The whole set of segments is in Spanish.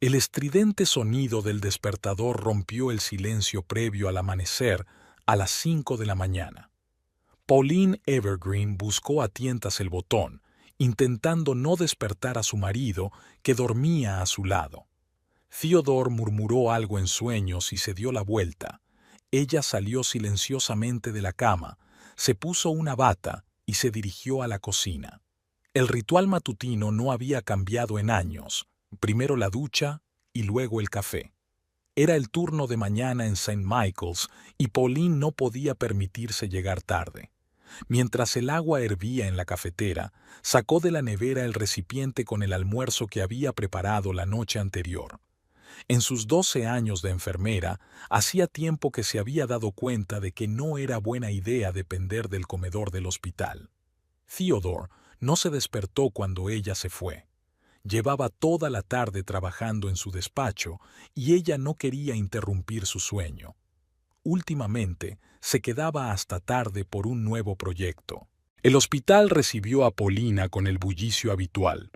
El estridente sonido del despertador rompió el silencio previo al amanecer a las 5 de la mañana. Pauline Evergreen buscó a tientas el botón, intentando no despertar a su marido, que dormía a su lado. Theodore murmuró algo en sueños y se dio la vuelta. Ella salió silenciosamente de la cama, se puso una bata y se dirigió a la cocina. El ritual matutino no había cambiado en años, primero la ducha y luego el café. Era el turno de mañana en St. Michael's y Pauline no podía permitirse llegar tarde. Mientras el agua hervía en la cafetera, sacó de la nevera el recipiente con el almuerzo que había preparado la noche anterior. En sus 12 años de enfermera, hacía tiempo que se había dado cuenta de que no era buena idea depender del comedor del hospital. Theodore no se despertó cuando ella se fue. Llevaba toda la tarde trabajando en su despacho y ella no quería interrumpir su sueño. Últimamente, se quedaba hasta tarde por un nuevo proyecto. El hospital recibió a Paulina con el bullicio habitual.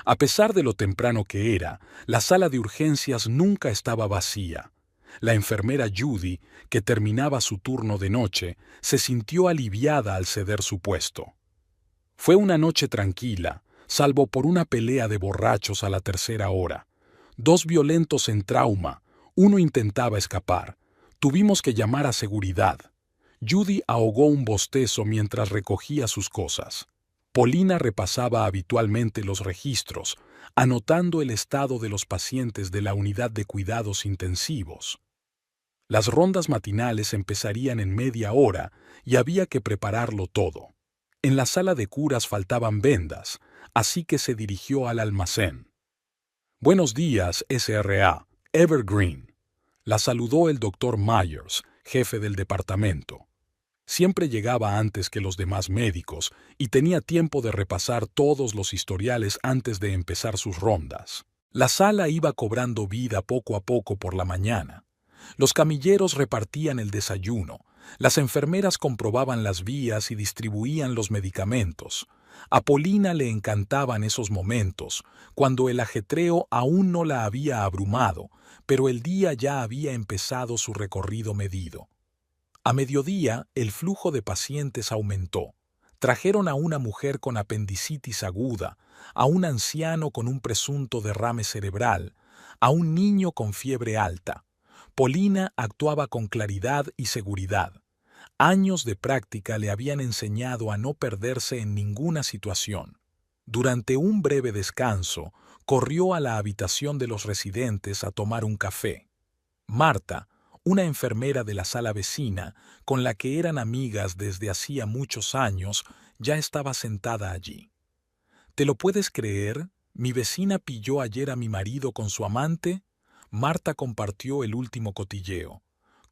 A pesar de lo temprano que era, la sala de urgencias nunca estaba vacía. La enfermera Judy, que terminaba su turno de noche, se sintió aliviada al ceder su puesto. Fue una noche tranquila, salvo por una pelea de borrachos a la tercera hora. 2 violentos en trauma, uno intentaba escapar. Tuvimos que llamar a seguridad. Judy ahogó un bostezo mientras recogía sus cosas. Paulina repasaba habitualmente los registros, anotando el estado de los pacientes de la unidad de cuidados intensivos. Las rondas matinales empezarían en media hora y había que prepararlo todo. En la sala de curas faltaban vendas, así que se dirigió al almacén. «Buenos días, SRA. Evergreen», la saludó el doctor Myers, jefe del departamento. Siempre llegaba antes que los demás médicos y tenía tiempo de repasar todos los historiales antes de empezar sus rondas. La sala iba cobrando vida poco a poco por la mañana. Los camilleros repartían el desayuno, las enfermeras comprobaban las vías y distribuían los medicamentos. A Paulina le encantaban esos momentos, cuando el ajetreo aún no la había abrumado, pero el día ya había empezado su recorrido medido. A mediodía, el flujo de pacientes aumentó. Trajeron a una mujer con apendicitis aguda, a un anciano con un presunto derrame cerebral, a un niño con fiebre alta. Paulina actuaba con claridad y seguridad. Años de práctica le habían enseñado a no perderse en ninguna situación. Durante un breve descanso, corrió a la habitación de los residentes a tomar un café. Marta, una enfermera de la sala vecina, con la que eran amigas desde hacía muchos años, ya estaba sentada allí. «¿Te lo puedes creer? Mi vecina pilló ayer a mi marido con su amante». Marta compartió el último cotilleo.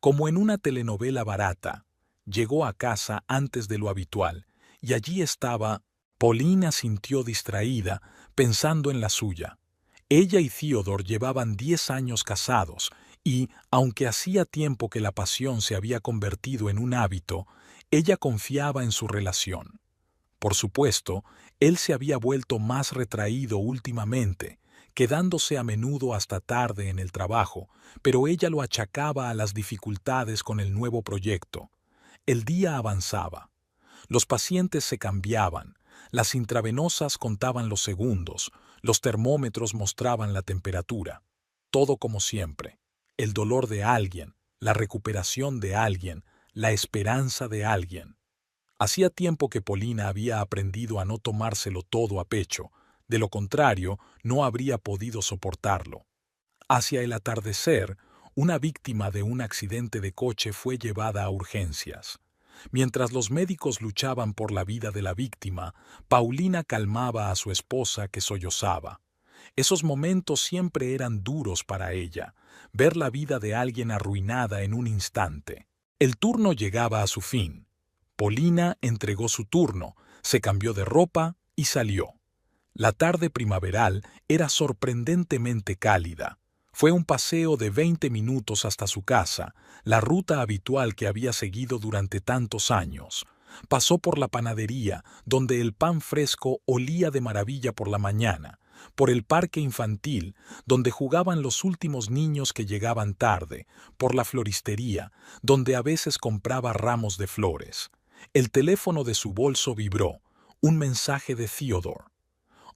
Como en una telenovela barata, llegó a casa antes de lo habitual, y allí estaba. Paulina sintió distraída, pensando en la suya. Ella y Theodore llevaban 10 años casados, y, aunque hacía tiempo que la pasión se había convertido en un hábito, ella confiaba en su relación. Por supuesto, él se había vuelto más retraído últimamente, quedándose a menudo hasta tarde en el trabajo, pero ella lo achacaba a las dificultades con el nuevo proyecto. El día avanzaba. Los pacientes se cambiaban, las intravenosas contaban los segundos, los termómetros mostraban la temperatura. Todo como siempre. El dolor de alguien, la recuperación de alguien, la esperanza de alguien. Hacía tiempo que Paulina había aprendido a no tomárselo todo a pecho, de lo contrario, no habría podido soportarlo. Hacia el atardecer, una víctima de un accidente de coche fue llevada a urgencias. Mientras los médicos luchaban por la vida de la víctima, Paulina calmaba a su esposa que sollozaba. Esos momentos siempre eran duros para ella, ver la vida de alguien arruinada en un instante. El turno llegaba a su fin. Paulina entregó su turno, se cambió de ropa y salió. La tarde primaveral era sorprendentemente cálida. Fue un paseo de 20 minutos hasta su casa, la ruta habitual que había seguido durante tantos años. Pasó por la panadería, donde el pan fresco olía de maravilla por la mañana, por el parque infantil, donde jugaban los últimos niños que llegaban tarde, por la floristería, donde a veces compraba ramos de flores. El teléfono de su bolso vibró, un mensaje de Theodore.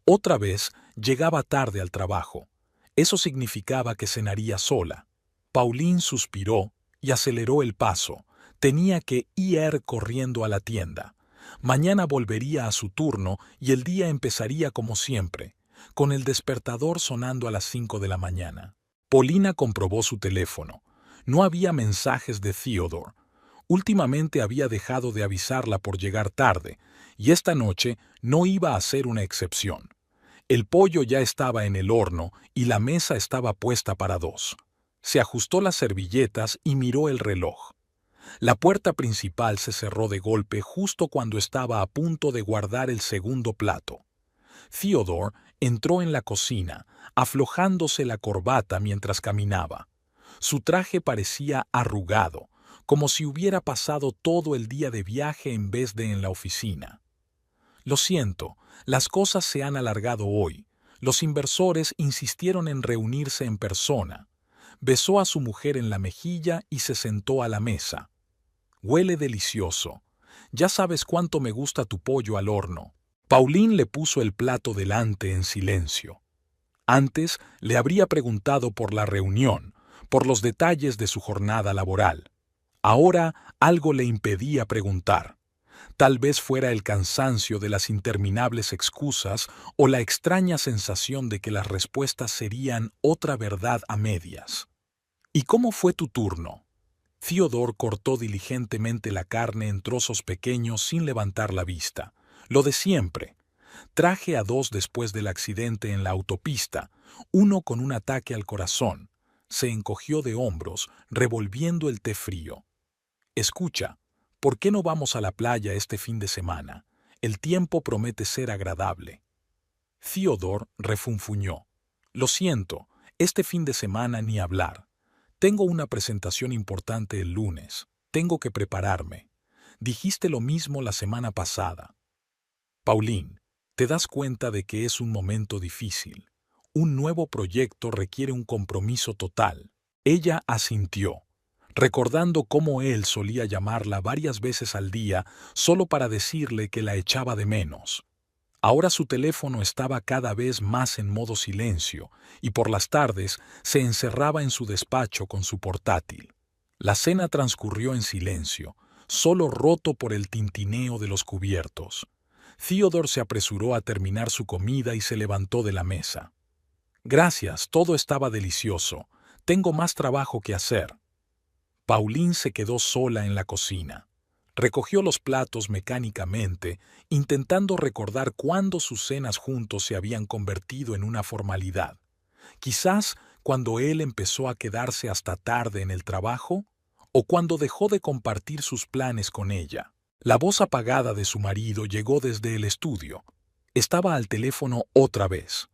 Otra vez llegaba tarde al trabajo. Eso significaba que cenaría sola. Pauline suspiró y aceleró el paso. Tenía que ir corriendo a la tienda. Mañana volvería a su turno y el día empezaría como siempre, con el despertador sonando a las 5 de la mañana. Paulina comprobó su teléfono. No había mensajes de Theodore. Últimamente había dejado de avisarla por llegar tarde, y esta noche no iba a ser una excepción. El pollo ya estaba en el horno y la mesa estaba puesta para dos. Se ajustó las servilletas y miró el reloj. La puerta principal se cerró de golpe justo cuando estaba a punto de guardar el segundo plato. Theodore entró en la cocina, aflojándose la corbata mientras caminaba. Su traje parecía arrugado, como si hubiera pasado todo el día de viaje en vez de en la oficina. Lo siento, las cosas se han alargado hoy. Los inversores insistieron en reunirse en persona. Besó a su mujer en la mejilla y se sentó a la mesa. Huele delicioso. Ya sabes cuánto me gusta tu pollo al horno. Pauline le puso el plato delante en silencio. Antes le habría preguntado por la reunión, por los detalles de su jornada laboral. Ahora algo le impedía preguntar. Tal vez fuera el cansancio de las interminables excusas o la extraña sensación de que las respuestas serían otra verdad a medias. ¿Y cómo fue tu turno? Theodore cortó diligentemente la carne en trozos pequeños sin levantar la vista. Lo de siempre. Traje a dos después del accidente en la autopista, uno con un ataque al corazón. Se encogió de hombros, revolviendo el té frío. Escucha, ¿por qué no vamos a la playa este fin de semana? El tiempo promete ser agradable. Theodore refunfuñó. Lo siento, este fin de semana ni hablar. Tengo una presentación importante el lunes. Tengo que prepararme. Dijiste lo mismo la semana pasada. Pauline, te das cuenta de que es un momento difícil. Un nuevo proyecto requiere un compromiso total. Ella asintió, recordando cómo él solía llamarla varias veces al día solo para decirle que la echaba de menos. Ahora su teléfono estaba cada vez más en modo silencio y por las tardes se encerraba en su despacho con su portátil. La cena transcurrió en silencio, solo roto por el tintineo de los cubiertos. Theodore se apresuró a terminar su comida y se levantó de la mesa. Gracias, todo estaba delicioso. Tengo más trabajo que hacer. Pauline se quedó sola en la cocina. Recogió los platos mecánicamente, intentando recordar cuándo sus cenas juntos se habían convertido en una formalidad. Quizás cuando él empezó a quedarse hasta tarde en el trabajo, o cuando dejó de compartir sus planes con ella. La voz apagada de su marido llegó desde el estudio. Estaba al teléfono otra vez.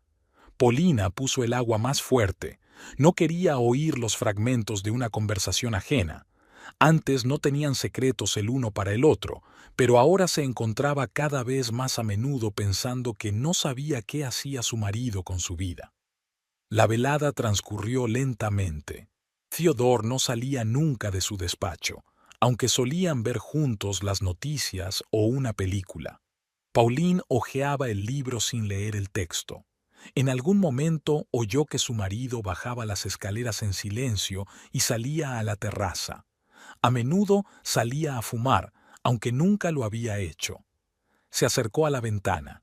Paulina puso el agua más fuerte. No quería oír los fragmentos de una conversación ajena. Antes no tenían secretos el uno para el otro, pero ahora se encontraba cada vez más a menudo pensando que no sabía qué hacía su marido con su vida. La velada transcurrió lentamente. Theodore no salía nunca de su despacho, aunque solían ver juntos las noticias o una película. Pauline hojeaba el libro sin leer el texto. En algún momento oyó que su marido bajaba las escaleras en silencio y salía a la terraza. A menudo salía a fumar, aunque nunca lo había hecho. Se acercó a la ventana.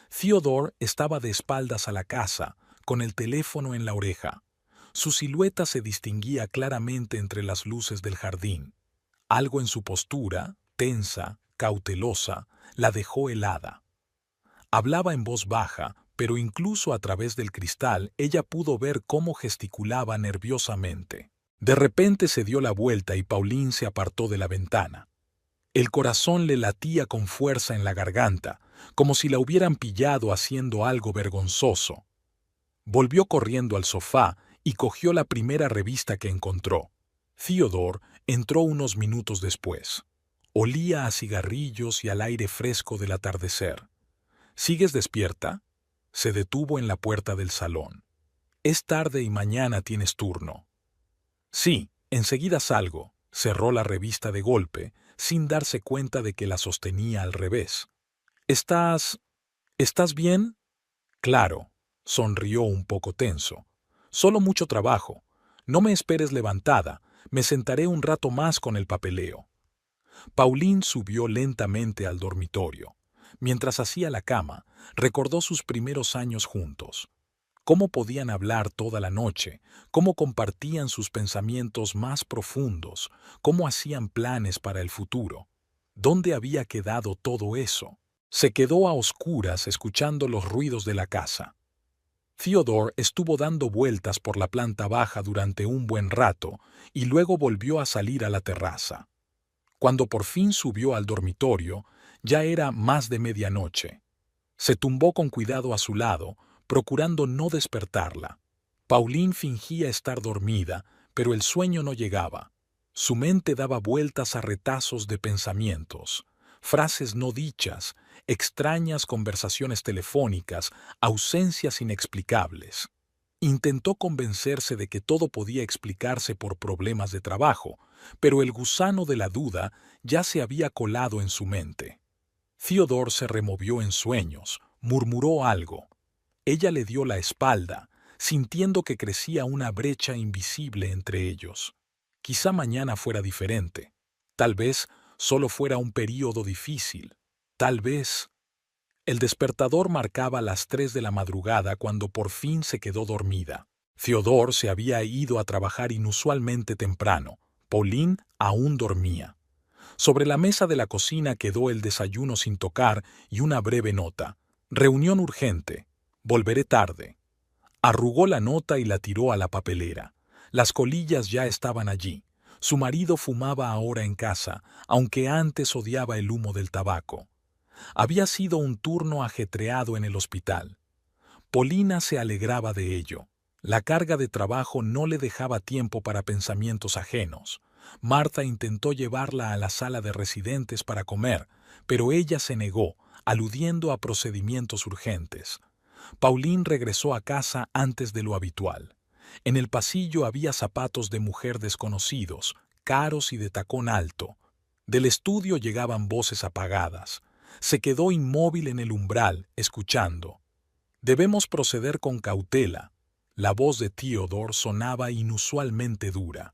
Theodore estaba de espaldas a la casa, con el teléfono en la oreja. Su silueta se distinguía claramente entre las luces del jardín. Algo en su postura, tensa, cautelosa, la dejó helada. Hablaba en voz baja, pero incluso a través del cristal ella pudo ver cómo gesticulaba nerviosamente. De repente se dio la vuelta y Pauline se apartó de la ventana. El corazón le latía con fuerza en la garganta, como si la hubieran pillado haciendo algo vergonzoso. Volvió corriendo al sofá y cogió la primera revista que encontró. Theodore entró unos minutos después. Olía a cigarrillos y al aire fresco del atardecer. ¿Sigues despierta? Se detuvo en la puerta del salón. «Es tarde y mañana tienes turno». «Sí, enseguida salgo», cerró la revista de golpe, sin darse cuenta de que la sostenía al revés. ¿Estás bien?» «Claro», sonrió un poco tenso. «Solo mucho trabajo. No me esperes levantada, me sentaré un rato más con el papeleo». Pauline subió lentamente al dormitorio. Mientras hacía la cama, recordó sus primeros años juntos. Cómo podían hablar toda la noche, cómo compartían sus pensamientos más profundos, cómo hacían planes para el futuro. ¿Dónde había quedado todo eso? Se quedó a oscuras escuchando los ruidos de la casa. Theodore estuvo dando vueltas por la planta baja durante un buen rato y luego volvió a salir a la terraza. Cuando por fin subió al dormitorio, ya era más de medianoche. Se tumbó con cuidado a su lado, procurando no despertarla. Pauline fingía estar dormida, pero el sueño no llegaba. Su mente daba vueltas a retazos de pensamientos, frases no dichas, extrañas conversaciones telefónicas, ausencias inexplicables. Intentó convencerse de que todo podía explicarse por problemas de trabajo, pero el gusano de la duda ya se había colado en su mente. Theodore se removió en sueños, murmuró algo. Ella le dio la espalda, sintiendo que crecía una brecha invisible entre ellos. Quizá mañana fuera diferente. Tal vez solo fuera un período difícil. Tal vez... El despertador marcaba las 3 de la madrugada cuando por fin se quedó dormida. Theodore se había ido a trabajar inusualmente temprano. Pauline aún dormía. Sobre la mesa de la cocina quedó el desayuno sin tocar y una breve nota. «Reunión urgente. Volveré tarde». Arrugó la nota y la tiró a la papelera. Las colillas ya estaban allí. Su marido fumaba ahora en casa, aunque antes odiaba el humo del tabaco. Había sido un turno ajetreado en el hospital. Paulina se alegraba de ello. La carga de trabajo no le dejaba tiempo para pensamientos ajenos. Martha intentó llevarla a la sala de residentes para comer, pero ella se negó, aludiendo a procedimientos urgentes. Pauline regresó a casa antes de lo habitual. En el pasillo había zapatos de mujer desconocidos, caros y de tacón alto. Del estudio llegaban voces apagadas. Se quedó inmóvil en el umbral, escuchando. «Debemos proceder con cautela». La voz de Theodore sonaba inusualmente dura.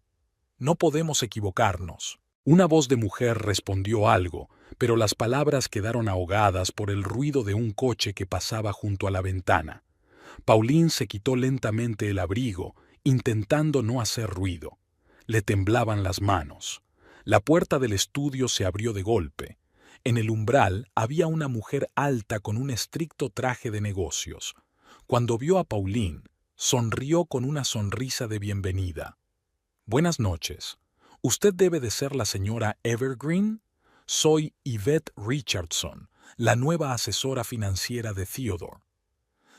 «No podemos equivocarnos». Una voz de mujer respondió algo, pero las palabras quedaron ahogadas por el ruido de un coche que pasaba junto a la ventana. Pauline se quitó lentamente el abrigo, intentando no hacer ruido. Le temblaban las manos. La puerta del estudio se abrió de golpe. En el umbral había una mujer alta con un estricto traje de negocios. Cuando vio a Pauline, sonrió con una sonrisa de bienvenida. «Buenas noches. ¿Usted debe de ser la señora Evergreen? Soy Yvette Richardson, la nueva asesora financiera de Theodore».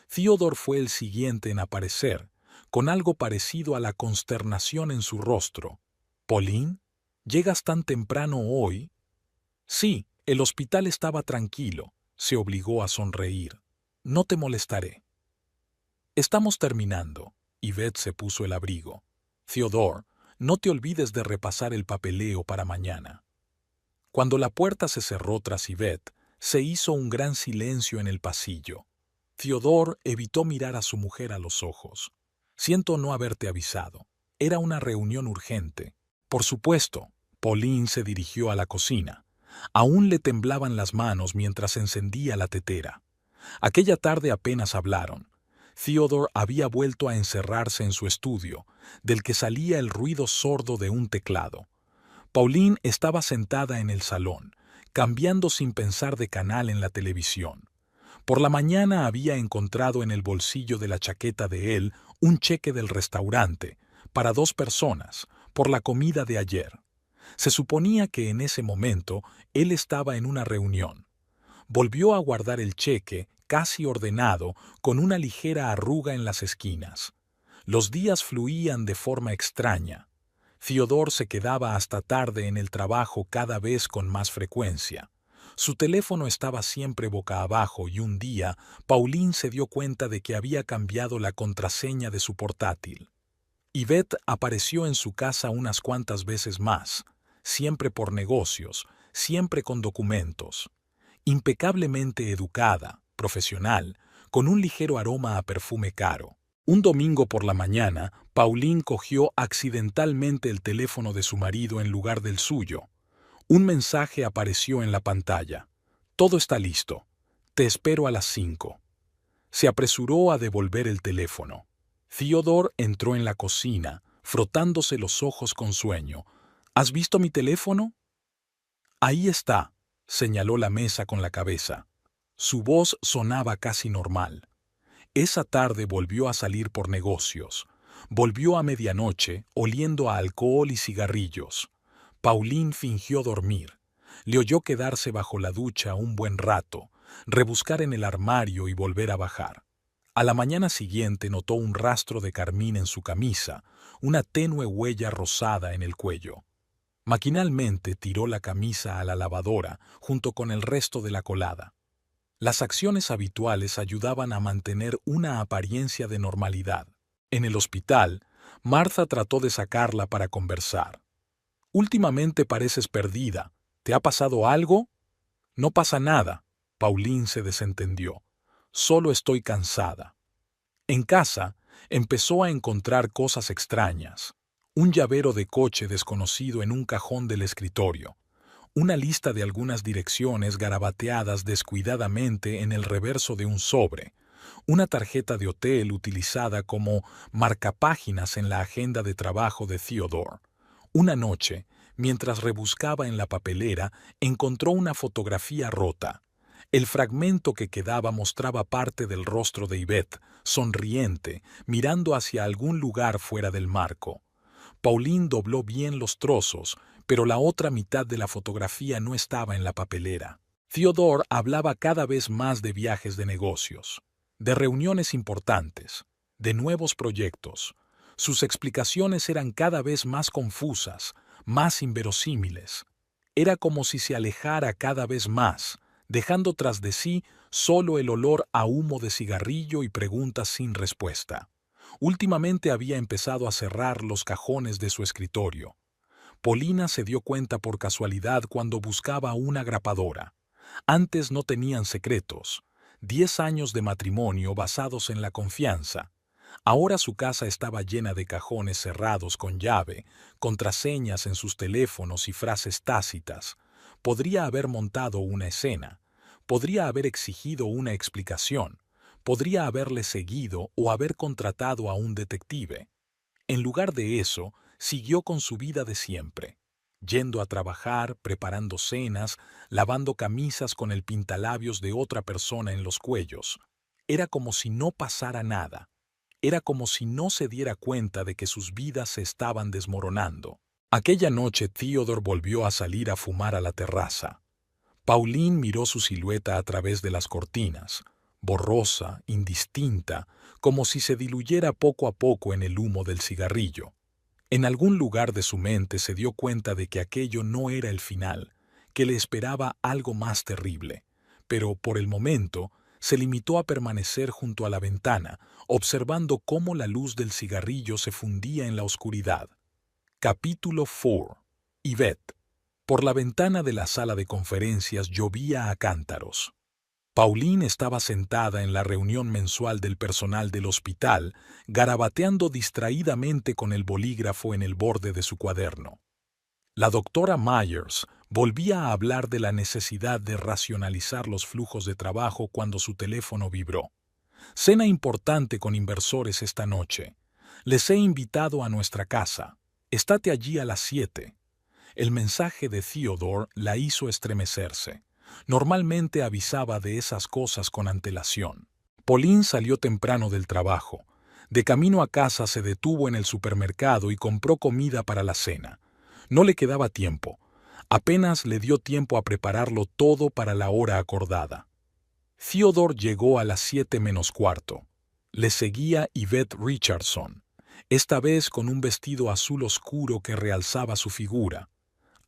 Theodore fue el siguiente en aparecer, con algo parecido a la consternación en su rostro. «¿Pauline? ¿Llegas tan temprano hoy?» «Sí, el hospital estaba tranquilo», se obligó a sonreír. «No te molestaré». «Estamos terminando». Yvette se puso el abrigo. «Theodore, no te olvides de repasar el papeleo para mañana». Cuando la puerta se cerró tras Yvette, se hizo un gran silencio en el pasillo. Theodore evitó mirar a su mujer a los ojos. «Siento no haberte avisado. Era una reunión urgente». «Por supuesto». Pauline se dirigió a la cocina. Aún le temblaban las manos mientras encendía la tetera. Aquella tarde apenas hablaron. Theodore había vuelto a encerrarse en su estudio, del que salía el ruido sordo de un teclado. Pauline estaba sentada en el salón, cambiando sin pensar de canal en la televisión. Por la mañana había encontrado en el bolsillo de la chaqueta de él un cheque del restaurante, para 2 personas, por la comida de ayer. Se suponía que en ese momento él estaba en una reunión. Volvió a guardar el cheque, casi ordenado, con una ligera arruga en las esquinas. Los días fluían de forma extraña. Theodore se quedaba hasta tarde en el trabajo cada vez con más frecuencia. Su teléfono estaba siempre boca abajo y un día Pauline se dio cuenta de que había cambiado la contraseña de su portátil. Yvette apareció en su casa unas cuantas veces más, siempre por negocios, siempre con documentos. Impecablemente educada, profesional, con un ligero aroma a perfume caro. Un domingo por la mañana, Pauline cogió accidentalmente el teléfono de su marido en lugar del suyo. Un mensaje apareció en la pantalla. Todo está listo. Te espero a las 5. Se apresuró a devolver el teléfono. Theodore entró en la cocina, frotándose los ojos con sueño. ¿Has visto mi teléfono? Ahí está, señaló la mesa con la cabeza. Su voz sonaba casi normal. Esa tarde volvió a salir por negocios. Volvió a medianoche, oliendo a alcohol y cigarrillos. Pauline fingió dormir. Le oyó quedarse bajo la ducha un buen rato, rebuscar en el armario y volver a bajar. A la mañana siguiente notó un rastro de carmín en su camisa, una tenue huella rosada en el cuello. Maquinalmente tiró la camisa a la lavadora junto con el resto de la colada. Las acciones habituales ayudaban a mantener una apariencia de normalidad. En el hospital, Martha trató de sacarla para conversar. Últimamente pareces perdida. ¿Te ha pasado algo? No pasa nada. Pauline se desentendió. Solo estoy cansada. En casa, empezó a encontrar cosas extrañas. Un llavero de coche desconocido en un cajón del escritorio. Una lista de algunas direcciones garabateadas descuidadamente en el reverso de un sobre. Una tarjeta de hotel utilizada como marcapáginas en la agenda de trabajo de Theodore. Una noche, mientras rebuscaba en la papelera, encontró una fotografía rota. El fragmento que quedaba mostraba parte del rostro de Yvette, sonriente, mirando hacia algún lugar fuera del marco. Pauline dobló bien los trozos, pero la otra mitad de la fotografía no estaba en la papelera. Theodore hablaba cada vez más de viajes de negocios, de reuniones importantes, de nuevos proyectos. Sus explicaciones eran cada vez más confusas, más inverosímiles. Era como si se alejara cada vez más, dejando tras de sí solo el olor a humo de cigarrillo y preguntas sin respuesta. Últimamente había empezado a cerrar los cajones de su escritorio. Paulina se dio cuenta por casualidad cuando buscaba una grapadora. Antes no tenían secretos. 10 años de matrimonio basados en la confianza. Ahora su casa estaba llena de cajones cerrados con llave, contraseñas en sus teléfonos y frases tácitas. Podría haber montado una escena. Podría haber exigido una explicación. Podría haberle seguido o haber contratado a un detective. En lugar de eso, siguió con su vida de siempre, yendo a trabajar, preparando cenas, lavando camisas con el pintalabios de otra persona en los cuellos. Era como si no pasara nada. Era como si no se diera cuenta de que sus vidas se estaban desmoronando. Aquella noche Theodore volvió a salir a fumar a la terraza. Pauline miró su silueta a través de las cortinas, borrosa, indistinta, como si se diluyera poco a poco en el humo del cigarrillo. En algún lugar de su mente se dio cuenta de que aquello no era el final, que le esperaba algo más terrible, pero por el momento se limitó a permanecer junto a la ventana, observando cómo la luz del cigarrillo se fundía en la oscuridad. Capítulo 4. Yvette. Por la ventana de la sala de conferencias llovía a cántaros. Pauline estaba sentada en la reunión mensual del personal del hospital, garabateando distraídamente con el bolígrafo en el borde de su cuaderno. La doctora Myers volvía a hablar de la necesidad de racionalizar los flujos de trabajo cuando su teléfono vibró. Cena importante con inversores esta noche. Les he invitado a nuestra casa. Estate allí a las 7. El mensaje de Theodore la hizo estremecerse. Normalmente avisaba de esas cosas con antelación. Pauline salió temprano del trabajo. De camino a casa se detuvo en el supermercado y compró comida para la cena. No le quedaba tiempo. Apenas le dio tiempo a prepararlo todo para la hora acordada. Theodore llegó a las 7 menos cuarto. Le seguía Yvette Richardson, esta vez con un vestido azul oscuro que realzaba su figura.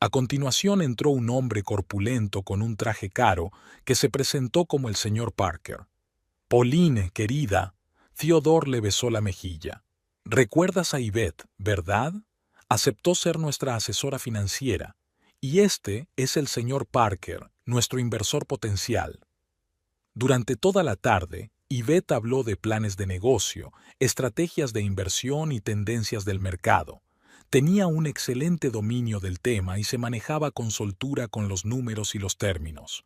A continuación entró un hombre corpulento con un traje caro que se presentó como el señor Parker. «Pauline, querida», Theodore le besó la mejilla. «Recuerdas a Yvette, ¿verdad? Aceptó ser nuestra asesora financiera. Y este es el señor Parker, nuestro inversor potencial». Durante toda la tarde, Yvette habló de planes de negocio, estrategias de inversión y tendencias del mercado. Tenía un excelente dominio del tema y se manejaba con soltura con los números y los términos.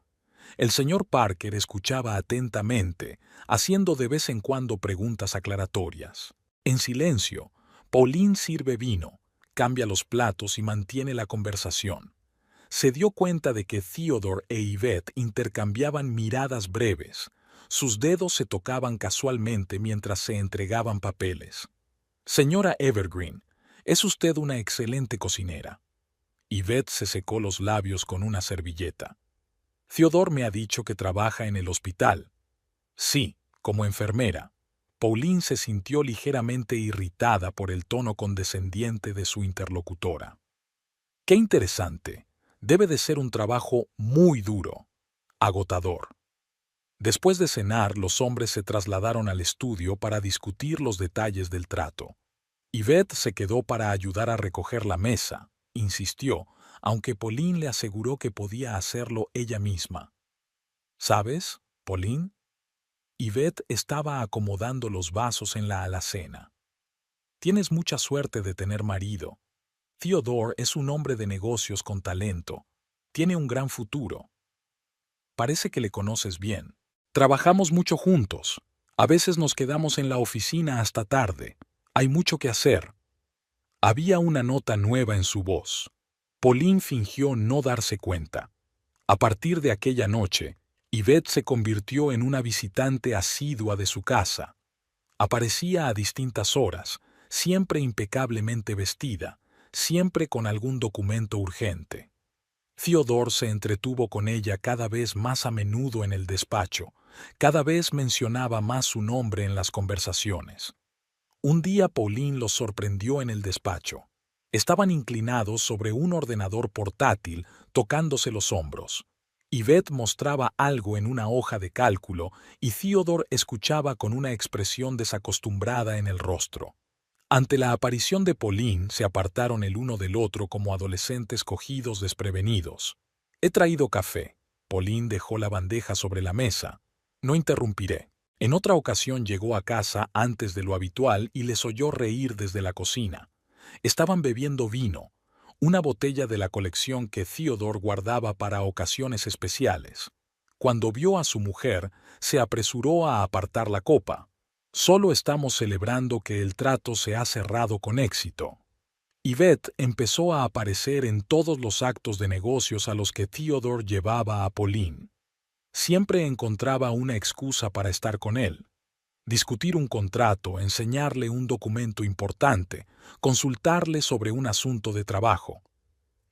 El señor Parker escuchaba atentamente, haciendo de vez en cuando preguntas aclaratorias. En silencio, Pauline sirve vino, cambia los platos y mantiene la conversación. Se dio cuenta de que Theodore e Yvette intercambiaban miradas breves. Sus dedos se tocaban casualmente mientras se entregaban papeles. «Señora Evergreen, es usted una excelente cocinera». Yvette se secó los labios con una servilleta. «Theodore me ha dicho que trabaja en el hospital». «Sí, como enfermera». Pauline se sintió ligeramente irritada por el tono condescendiente de su interlocutora. «Qué interesante. Debe de ser un trabajo muy duro, agotador». Después de cenar, los hombres se trasladaron al estudio para discutir los detalles del trato. Yvette se quedó para ayudar a recoger la mesa, insistió, aunque Pauline le aseguró que podía hacerlo ella misma. «¿Sabes, Pauline?» Yvette estaba acomodando los vasos en la alacena. «Tienes mucha suerte de tener marido. Theodore es un hombre de negocios con talento. Tiene un gran futuro. Parece que le conoces bien. Trabajamos mucho juntos. A veces nos quedamos en la oficina hasta tarde. Hay mucho que hacer». Había una nota nueva en su voz. Pauline fingió no darse cuenta. A partir de aquella noche, Yvette se convirtió en una visitante asidua de su casa. Aparecía a distintas horas, siempre impecablemente vestida, siempre con algún documento urgente. Theodore se entretuvo con ella cada vez más a menudo en el despacho, cada vez mencionaba más su nombre en las conversaciones. Un día Pauline los sorprendió en el despacho. Estaban inclinados sobre un ordenador portátil, tocándose los hombros. Yvette mostraba algo en una hoja de cálculo y Theodore escuchaba con una expresión desacostumbrada en el rostro. Ante la aparición de Pauline, se apartaron el uno del otro como adolescentes cogidos desprevenidos. «He traído café». Pauline dejó la bandeja sobre la mesa. «No interrumpiré». En otra ocasión llegó a casa antes de lo habitual y les oyó reír desde la cocina. Estaban bebiendo vino, una botella de la colección que Theodore guardaba para ocasiones especiales. Cuando vio a su mujer, se apresuró a apartar la copa. «Solo estamos celebrando que el trato se ha cerrado con éxito». Yvette empezó a aparecer en todos los actos de negocios a los que Theodore llevaba a Pauline. Siempre encontraba una excusa para estar con él. Discutir un contrato, enseñarle un documento importante, consultarle sobre un asunto de trabajo.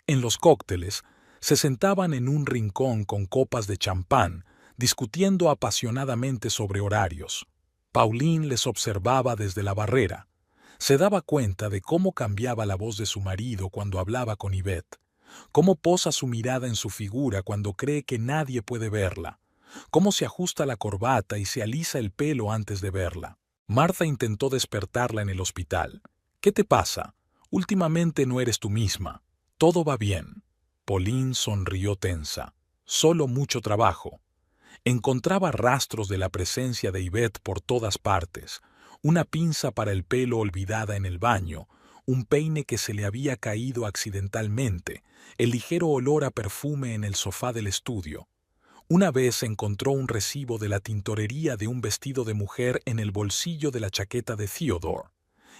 En los cócteles, se sentaban en un rincón con copas de champán, discutiendo apasionadamente sobre horarios. Pauline les observaba desde la barrera. Se daba cuenta de cómo cambiaba la voz de su marido cuando hablaba con Yvette, cómo posa su mirada en su figura cuando cree que nadie puede verla, cómo se ajusta la corbata y se alisa el pelo antes de verla. Martha intentó despertarla en el hospital. «¿Qué te pasa? Últimamente no eres tú misma. Todo va bien». Pauline sonrió tensa. «Solo mucho trabajo». Encontraba rastros de la presencia de Yvette por todas partes, una pinza para el pelo olvidada en el baño, un peine que se le había caído accidentalmente, el ligero olor a perfume en el sofá del estudio. Una vez encontró un recibo de la tintorería de un vestido de mujer en el bolsillo de la chaqueta de Theodore.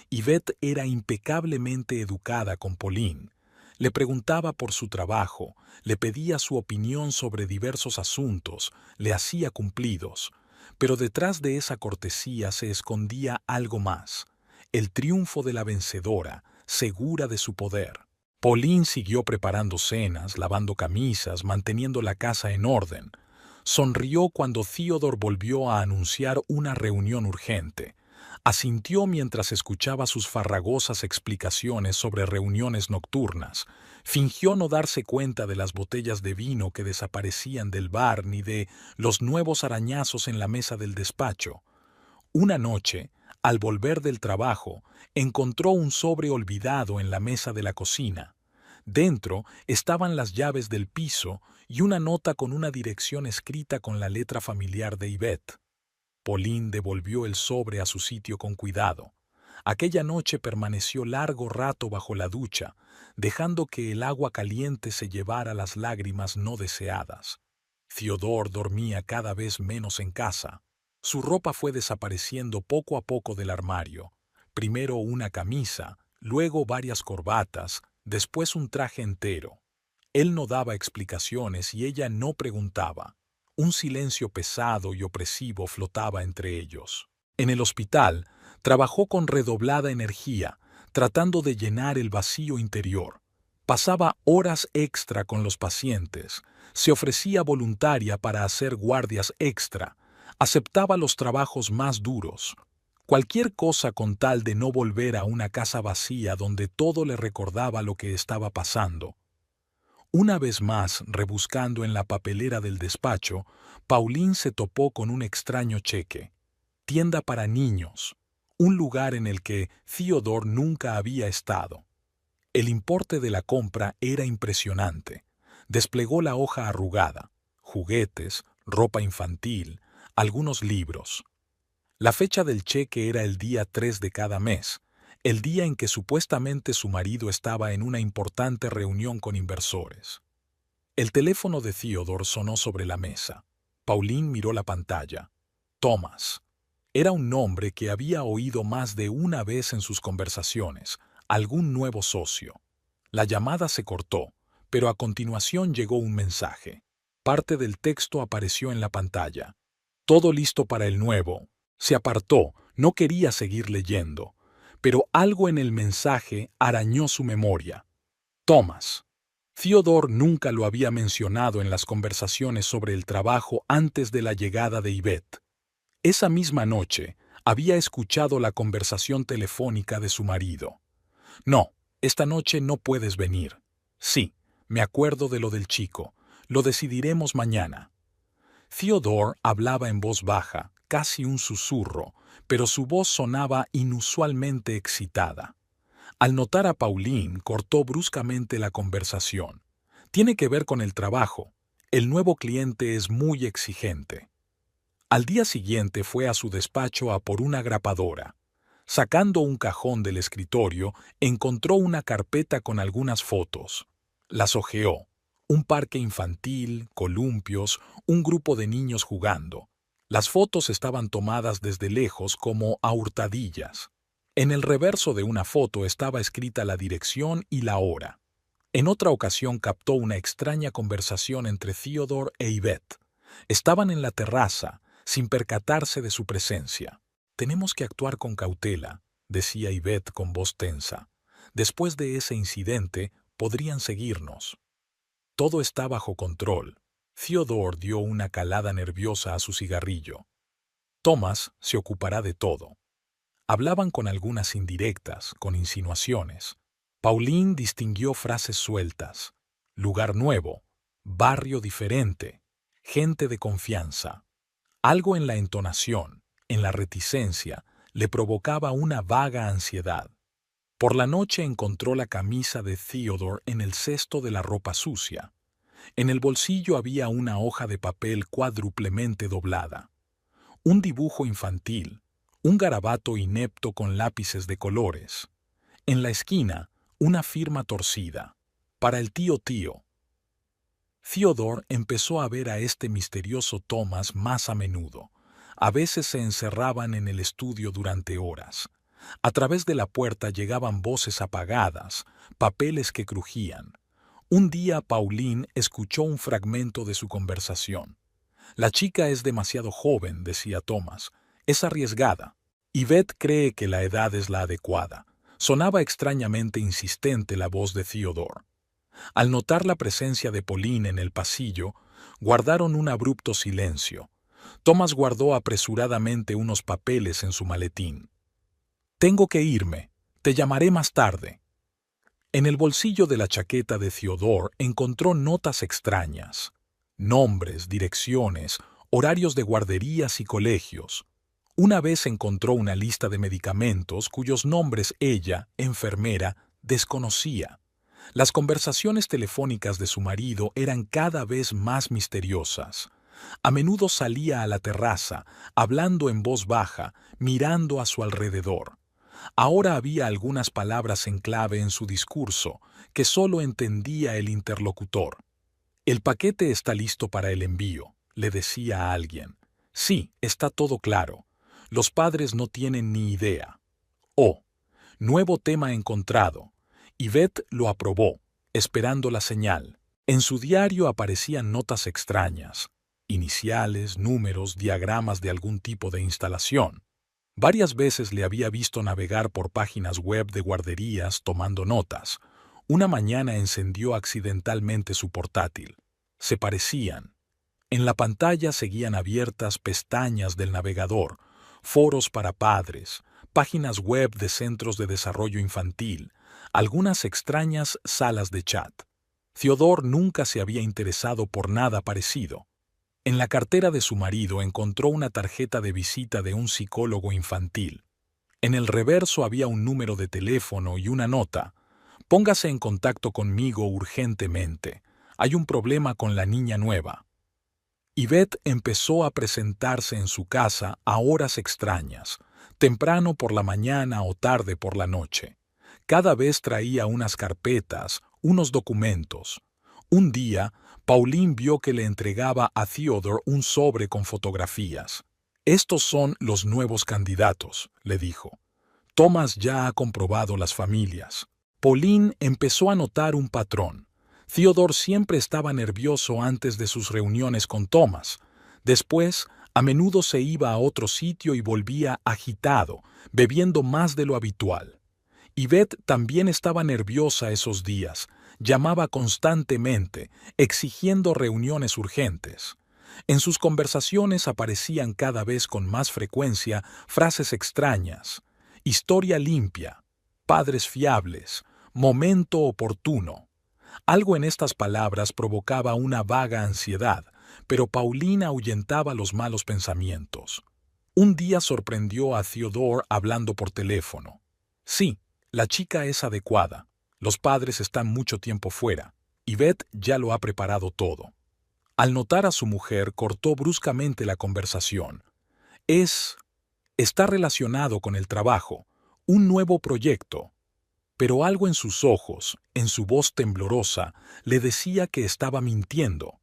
Yvette era impecablemente educada con Pauline. Le preguntaba por su trabajo, le pedía su opinión sobre diversos asuntos, le hacía cumplidos. Pero detrás de esa cortesía se escondía algo más, el triunfo de la vencedora, segura de su poder. Pauline siguió preparando cenas, lavando camisas, manteniendo la casa en orden. Sonrió cuando Theodore volvió a anunciar una reunión urgente. Asintió mientras escuchaba sus farragosas explicaciones sobre reuniones nocturnas. Fingió no darse cuenta de las botellas de vino que desaparecían del bar ni de los nuevos arañazos en la mesa del despacho. Una noche, al volver del trabajo, encontró un sobre olvidado en la mesa de la cocina. Dentro estaban las llaves del piso y una nota con una dirección escrita con la letra familiar de Yvette. Pauline devolvió el sobre a su sitio con cuidado. Aquella noche permaneció largo rato bajo la ducha, dejando que el agua caliente se llevara las lágrimas no deseadas. Theodore dormía cada vez menos en casa. Su ropa fue desapareciendo poco a poco del armario. Primero una camisa, luego varias corbatas, después un traje entero. Él no daba explicaciones y ella no preguntaba. Un silencio pesado y opresivo flotaba entre ellos. En el hospital, trabajó con redoblada energía, tratando de llenar el vacío interior. Pasaba horas extra con los pacientes, se ofrecía voluntaria para hacer guardias extra, aceptaba los trabajos más duros. Cualquier cosa con tal de no volver a una casa vacía donde todo le recordaba lo que estaba pasando. Una vez más, rebuscando en la papelera del despacho, Pauline se topó con un extraño cheque. Tienda para niños, un lugar en el que Theodore nunca había estado. El importe de la compra era impresionante. Desplegó la hoja arrugada, juguetes, ropa infantil, algunos libros. La fecha del cheque era el día 3 de cada mes, el día en que supuestamente su marido estaba en una importante reunión con inversores. El teléfono de Theodore sonó sobre la mesa. Pauline miró la pantalla. Thomas. Era un nombre que había oído más de una vez en sus conversaciones, algún nuevo socio. La llamada se cortó, pero a continuación llegó un mensaje. Parte del texto apareció en la pantalla. Todo listo para el nuevo. Se apartó, no quería seguir leyendo. Pero algo en el mensaje arañó su memoria. Thomas. Theodore nunca lo había mencionado en las conversaciones sobre el trabajo antes de la llegada de Yvette. Esa misma noche, había escuchado la conversación telefónica de su marido. No, esta noche no puedes venir. Sí, me acuerdo de lo del chico. Lo decidiremos mañana. Theodore hablaba en voz baja, casi un susurro, pero su voz sonaba inusualmente excitada. Al notar a Pauline, cortó bruscamente la conversación. Tiene que ver con el trabajo. El nuevo cliente es muy exigente. Al día siguiente fue a su despacho a por una grapadora. Sacando un cajón del escritorio, encontró una carpeta con algunas fotos. Las hojeó. Un parque infantil, columpios, un grupo de niños jugando. Las fotos estaban tomadas desde lejos como a hurtadillas. En el reverso de una foto estaba escrita la dirección y la hora. En otra ocasión captó una extraña conversación entre Theodore e Yvette. Estaban en la terraza, sin percatarse de su presencia. «Tenemos que actuar con cautela», decía Yvette con voz tensa. «Después de ese incidente, podrían seguirnos». Todo está bajo control. Theodore dio una calada nerviosa a su cigarrillo. Thomas se ocupará de todo. Hablaban con algunas indirectas, con insinuaciones. Pauline distinguió frases sueltas. Lugar nuevo, barrio diferente, gente de confianza. Algo en la entonación, en la reticencia, le provocaba una vaga ansiedad. Por la noche encontró la camisa de Theodore en el cesto de la ropa sucia. En el bolsillo había una hoja de papel cuádruplemente doblada. Un dibujo infantil, un garabato inepto con lápices de colores. En la esquina, una firma torcida. Para el tío. Theodore empezó a ver a este misterioso Thomas más a menudo. A veces se encerraban en el estudio durante horas. A través de la puerta llegaban voces apagadas, papeles que crujían. Un día Pauline escuchó un fragmento de su conversación. «La chica es demasiado joven», decía Thomas. «Es arriesgada. Yvette cree que la edad es la adecuada». Sonaba extrañamente insistente la voz de Theodore. Al notar la presencia de Pauline en el pasillo, guardaron un abrupto silencio. Thomas guardó apresuradamente unos papeles en su maletín. Tengo que irme. Te llamaré más tarde. En el bolsillo de la chaqueta de Theodore encontró notas extrañas. Nombres, direcciones, horarios de guarderías y colegios. Una vez encontró una lista de medicamentos cuyos nombres ella, enfermera, desconocía. Las conversaciones telefónicas de su marido eran cada vez más misteriosas. A menudo salía a la terraza, hablando en voz baja, mirando a su alrededor. Ahora había algunas palabras en clave en su discurso que solo entendía el interlocutor. «El paquete está listo para el envío», le decía a alguien. «Sí, está todo claro. Los padres no tienen ni idea». «Oh, nuevo tema encontrado». Yvette lo aprobó, esperando la señal. En su diario aparecían notas extrañas. Iniciales, números, diagramas de algún tipo de instalación. Varias veces le había visto navegar por páginas web de guarderías tomando notas. Una mañana encendió accidentalmente su portátil. Se parecían. En la pantalla seguían abiertas pestañas del navegador, foros para padres, páginas web de centros de desarrollo infantil, algunas extrañas salas de chat. Theodore nunca se había interesado por nada parecido. En la cartera de su marido encontró una tarjeta de visita de un psicólogo infantil. En el reverso había un número de teléfono y una nota. «Póngase en contacto conmigo urgentemente. Hay un problema con la niña nueva». Yvette empezó a presentarse en su casa a horas extrañas, temprano por la mañana o tarde por la noche. Cada vez traía unas carpetas, unos documentos. Un día, Pauline vio que le entregaba a Theodore un sobre con fotografías. «Estos son los nuevos candidatos», le dijo. «Thomas ya ha comprobado las familias». Pauline empezó a notar un patrón. Theodore siempre estaba nervioso antes de sus reuniones con Thomas. Después, a menudo se iba a otro sitio y volvía agitado, bebiendo más de lo habitual. Yvette también estaba nerviosa esos días. Llamaba constantemente, exigiendo reuniones urgentes. En sus conversaciones aparecían cada vez con más frecuencia frases extrañas. Historia limpia, padres fiables, momento oportuno. Algo en estas palabras provocaba una vaga ansiedad, pero Paulina ahuyentaba los malos pensamientos. Un día sorprendió a Theodore hablando por teléfono. «Sí, la chica es adecuada. Los padres están mucho tiempo fuera. Yvette ya lo ha preparado todo». Al notar a su mujer, cortó bruscamente la conversación. Está relacionado con el trabajo, un nuevo proyecto». Pero algo en sus ojos, en su voz temblorosa, le decía que estaba mintiendo.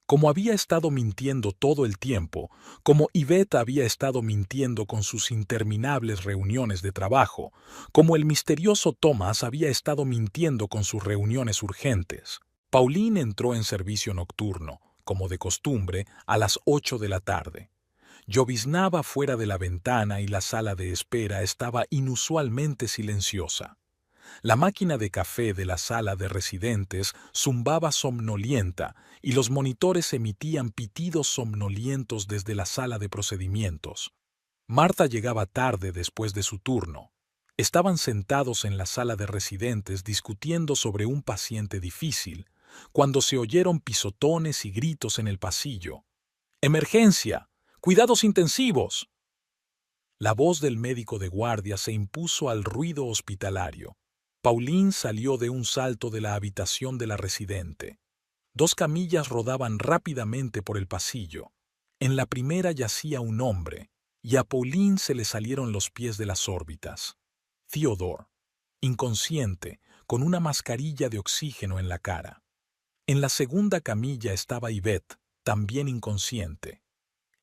Como había estado mintiendo todo el tiempo, como Yvette había estado mintiendo con sus interminables reuniones de trabajo, como el misterioso Thomas había estado mintiendo con sus reuniones urgentes. Pauline entró en servicio nocturno, como de costumbre, a las 8 de la tarde. Lloviznaba fuera de la ventana y la sala de espera estaba inusualmente silenciosa. La máquina de café de la sala de residentes zumbaba somnolienta y los monitores emitían pitidos somnolientos desde la sala de procedimientos. Marta llegaba tarde después de su turno. Estaban sentados en la sala de residentes discutiendo sobre un paciente difícil, cuando se oyeron pisotones y gritos en el pasillo. «¡Emergencia! ¡Cuidados intensivos!». La voz del médico de guardia se impuso al ruido hospitalario. Pauline salió de un salto de la habitación de la residente. 2 camillas rodaban rápidamente por el pasillo. En la primera yacía un hombre, y a Pauline se le salieron los pies de las órbitas. Theodore, inconsciente, con una mascarilla de oxígeno en la cara. En la segunda camilla estaba Yvette, también inconsciente.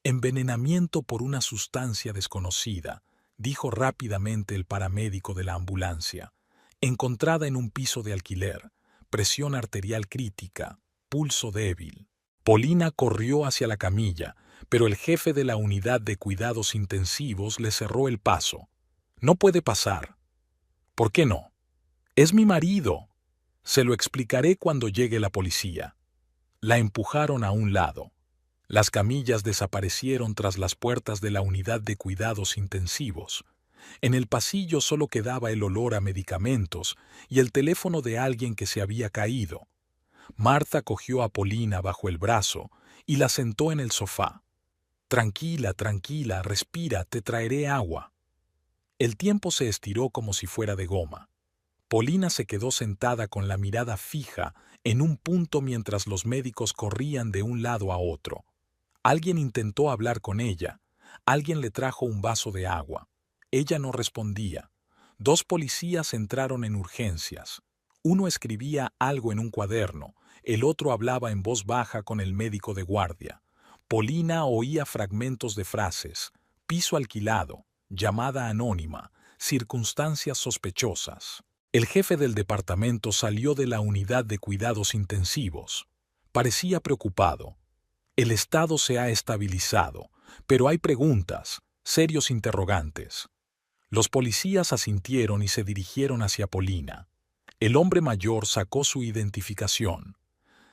«Envenenamiento por una sustancia desconocida», dijo rápidamente el paramédico de la ambulancia. «Encontrada en un piso de alquiler, presión arterial crítica, pulso débil». Paulina corrió hacia la camilla, pero el jefe de la unidad de cuidados intensivos le cerró el paso. «No puede pasar». «¿Por qué no?». «Es mi marido». «Se lo explicaré cuando llegue la policía». La empujaron a un lado. Las camillas desaparecieron tras las puertas de la unidad de cuidados intensivos. En el pasillo solo quedaba el olor a medicamentos y el teléfono de alguien que se había caído. Martha cogió a Paulina bajo el brazo y la sentó en el sofá. Tranquila, tranquila, respira, te traeré agua. El tiempo se estiró como si fuera de goma. Paulina se quedó sentada con la mirada fija en un punto mientras los médicos corrían de un lado a otro. Alguien intentó hablar con ella. Alguien le trajo un vaso de agua. Ella no respondía. 2 policías entraron en urgencias. Uno escribía algo en un cuaderno, el otro hablaba en voz baja con el médico de guardia. Paulina oía fragmentos de frases: piso alquilado, llamada anónima, circunstancias sospechosas. El jefe del departamento salió de la unidad de cuidados intensivos. Parecía preocupado. El estado se ha estabilizado, pero hay preguntas, serios interrogantes. Los policías asintieron y se dirigieron hacia Paulina. El hombre mayor sacó su identificación.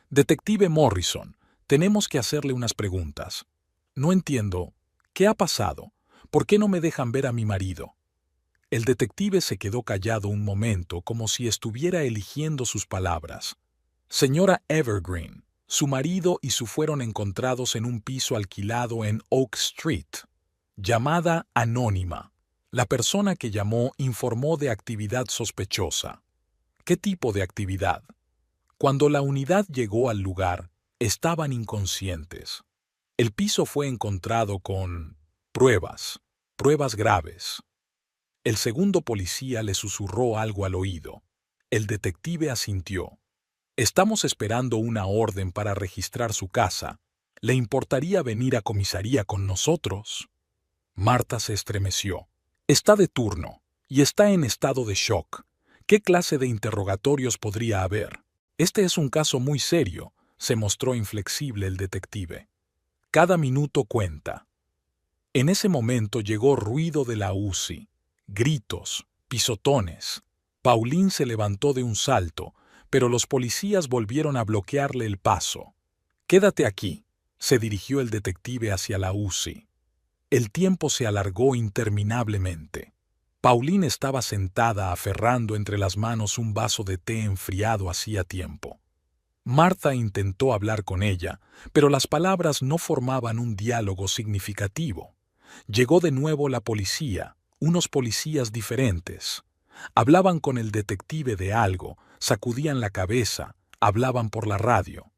Detective Morrison, tenemos que hacerle unas preguntas. No entiendo. ¿Qué ha pasado? ¿Por qué no me dejan ver a mi marido? El detective se quedó callado un momento, como si estuviera eligiendo sus palabras. Señora Evergreen, su marido y su fueron encontrados en un piso alquilado en Oak Street. Llamada anónima. La persona que llamó informó de actividad sospechosa. ¿Qué tipo de actividad? Cuando la unidad llegó al lugar, estaban inconscientes. El piso fue encontrado con pruebas graves. El segundo policía le susurró algo al oído. El detective asintió. Estamos esperando una orden para registrar su casa. ¿Le importaría venir a comisaría con nosotros? Martha se estremeció. Está de turno y está en estado de shock. ¿Qué clase de interrogatorios podría haber? Este es un caso muy serio, se mostró inflexible el detective. Cada minuto cuenta. En ese momento llegó ruido de la UCI, gritos, pisotones. Pauline se levantó de un salto, pero los policías volvieron a bloquearle el paso. Quédate aquí, se dirigió el detective hacia la UCI. El tiempo se alargó interminablemente. Pauline estaba sentada aferrando entre las manos un vaso de té enfriado hacía tiempo. Martha intentó hablar con ella, pero las palabras no formaban un diálogo significativo. Llegó de nuevo la policía, unos policías diferentes. Hablaban con el detective de algo, sacudían la cabeza, hablaban por la radio.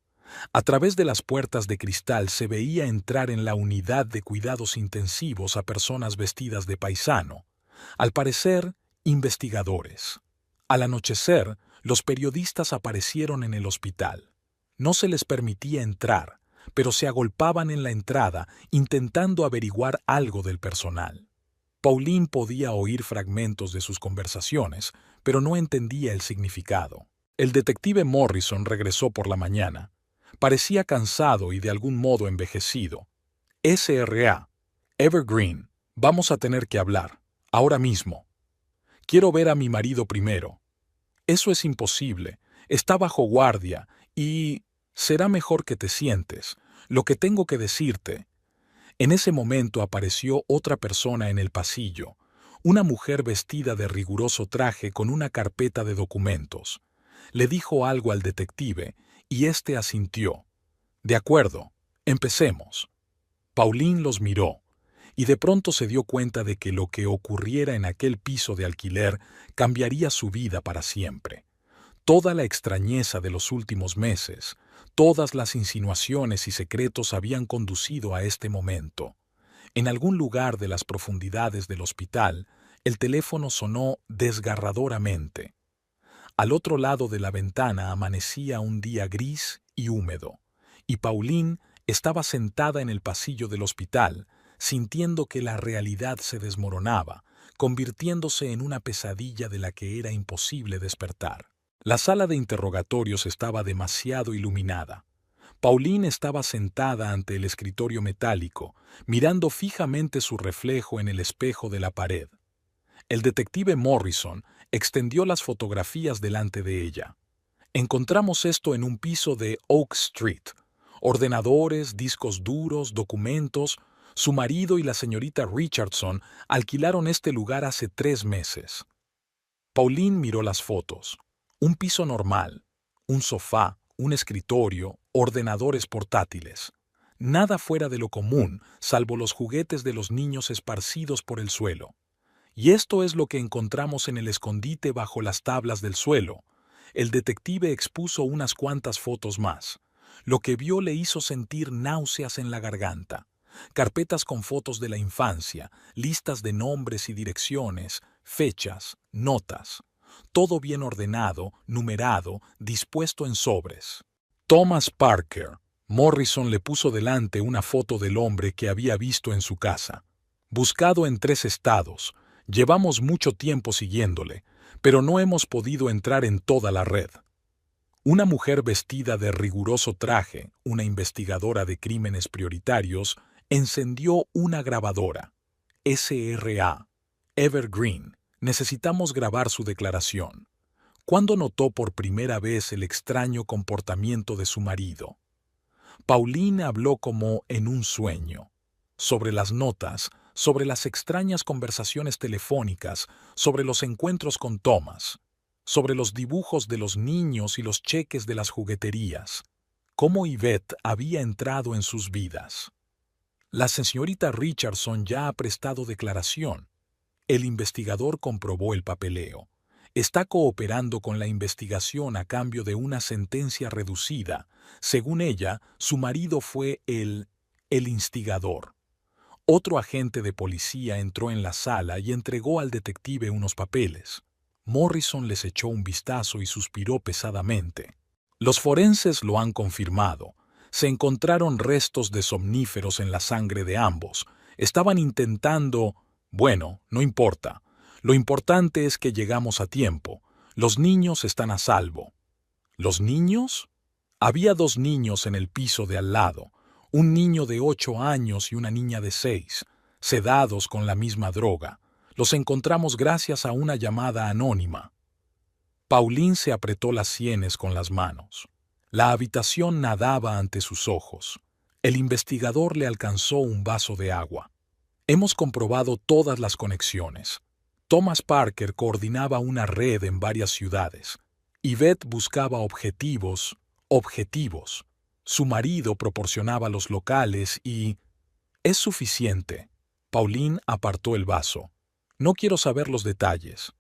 A través de las puertas de cristal se veía entrar en la unidad de cuidados intensivos a personas vestidas de paisano. Al parecer, investigadores. Al anochecer, los periodistas aparecieron en el hospital. No se les permitía entrar, pero se agolpaban en la entrada intentando averiguar algo del personal. Pauline podía oír fragmentos de sus conversaciones, pero no entendía el significado. El detective Morrison regresó por la mañana. Parecía cansado y de algún modo envejecido. SRA, Evergreen, vamos a tener que hablar, ahora mismo. Quiero ver a mi marido primero. Eso es imposible, está bajo guardia y será mejor que te sientes. Lo que tengo que decirte. En ese momento apareció otra persona en el pasillo, una mujer vestida de riguroso traje con una carpeta de documentos. Le dijo algo al detective y éste asintió. De acuerdo, empecemos. Pauline los miró y de pronto se dio cuenta de que lo que ocurriera en aquel piso de alquiler cambiaría su vida para siempre. Toda la extrañeza de los últimos meses, todas las insinuaciones y secretos habían conducido a este momento. En algún lugar de las profundidades del hospital, el teléfono sonó desgarradoramente. Al otro lado de la ventana amanecía un día gris y húmedo, y Pauline estaba sentada en el pasillo del hospital, sintiendo que la realidad se desmoronaba, convirtiéndose en una pesadilla de la que era imposible despertar. La sala de interrogatorios estaba demasiado iluminada. Pauline estaba sentada ante el escritorio metálico, mirando fijamente su reflejo en el espejo de la pared. El detective Morrison extendió las fotografías delante de ella. Encontramos esto en un piso de Oak Street. Ordenadores, discos duros, documentos, Su marido y la señorita Richardson alquilaron este lugar hace 3 meses. Pauline miró las fotos. Un piso normal, un sofá, un escritorio, ordenadores portátiles. Nada fuera de lo común, salvo los juguetes de los niños esparcidos por el suelo. Y esto es lo que encontramos en el escondite bajo las tablas del suelo. El detective expuso unas cuantas fotos más. Lo que vio le hizo sentir náuseas en la garganta. Carpetas con fotos de la infancia, listas de nombres y direcciones, fechas, notas. Todo bien ordenado, numerado, dispuesto en sobres. Thomas Parker. Morrison le puso delante una foto del hombre que había visto en su casa. Buscado en 3 estados. Llevamos mucho tiempo siguiéndole, pero no hemos podido entrar en toda la red. Una mujer vestida de riguroso traje, una investigadora de crímenes prioritarios, encendió una grabadora. SRA. Evergreen. Necesitamos grabar su declaración. ¿Cuándo notó por primera vez el extraño comportamiento de su marido? Pauline habló como en un sueño. Sobre las notas, sobre las extrañas conversaciones telefónicas, sobre los encuentros con Thomas, sobre los dibujos de los niños y los cheques de las jugueterías. Cómo Yvette había entrado en sus vidas. La señorita Richardson ya ha prestado declaración. El investigador comprobó el papeleo. Está cooperando con la investigación a cambio de una sentencia reducida. Según ella, su marido fue el instigador. Otro agente de policía entró en la sala y entregó al detective unos papeles. Morrison les echó un vistazo y suspiró pesadamente. Los forenses lo han confirmado. Se encontraron restos de somníferos en la sangre de ambos. Estaban intentando... Bueno, no importa. Lo importante es que llegamos a tiempo. Los niños están a salvo. ¿Los niños? Había 2 niños en el piso de al lado. Un niño de 8 años y una niña de 6, sedados con la misma droga. Los encontramos gracias a una llamada anónima. Pauline se apretó las sienes con las manos. La habitación nadaba ante sus ojos. El investigador le alcanzó un vaso de agua. Hemos comprobado todas las conexiones. Thomas Parker coordinaba una red en varias ciudades. Yvette buscaba objetivos. Su marido proporcionaba los locales y... Es suficiente. Pauline apartó el vaso. No quiero saber los detalles.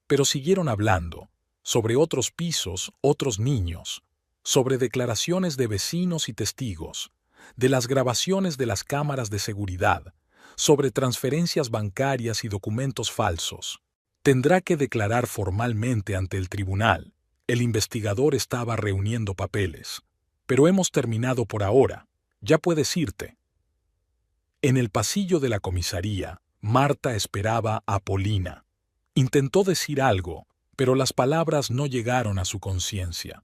Pero siguieron hablando. Sobre otros pisos, otros niños. Sobre declaraciones de vecinos y testigos. De las grabaciones de las cámaras de seguridad. Sobre transferencias bancarias y documentos falsos. Tendrá que declarar formalmente ante el tribunal. El investigador estaba reuniendo papeles. Pero hemos terminado por ahora. Ya puedes irte. En el pasillo de la comisaría, Marta esperaba a Paulina. Intentó decir algo, pero las palabras no llegaron a su conciencia.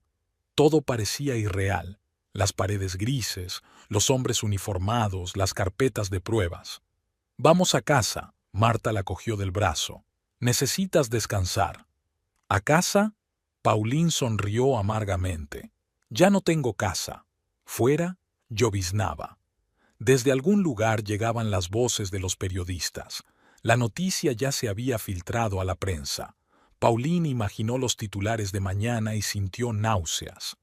Todo parecía irreal. Las paredes grises, los hombres uniformados, las carpetas de pruebas. Vamos a casa. Marta la cogió del brazo. Necesitas descansar. ¿A casa? Pauline sonrió amargamente. Ya no tengo casa. Fuera, lloviznaba. Desde algún lugar llegaban las voces de los periodistas. La noticia ya se había filtrado a la prensa. Pauline imaginó los titulares de mañana y sintió náuseas.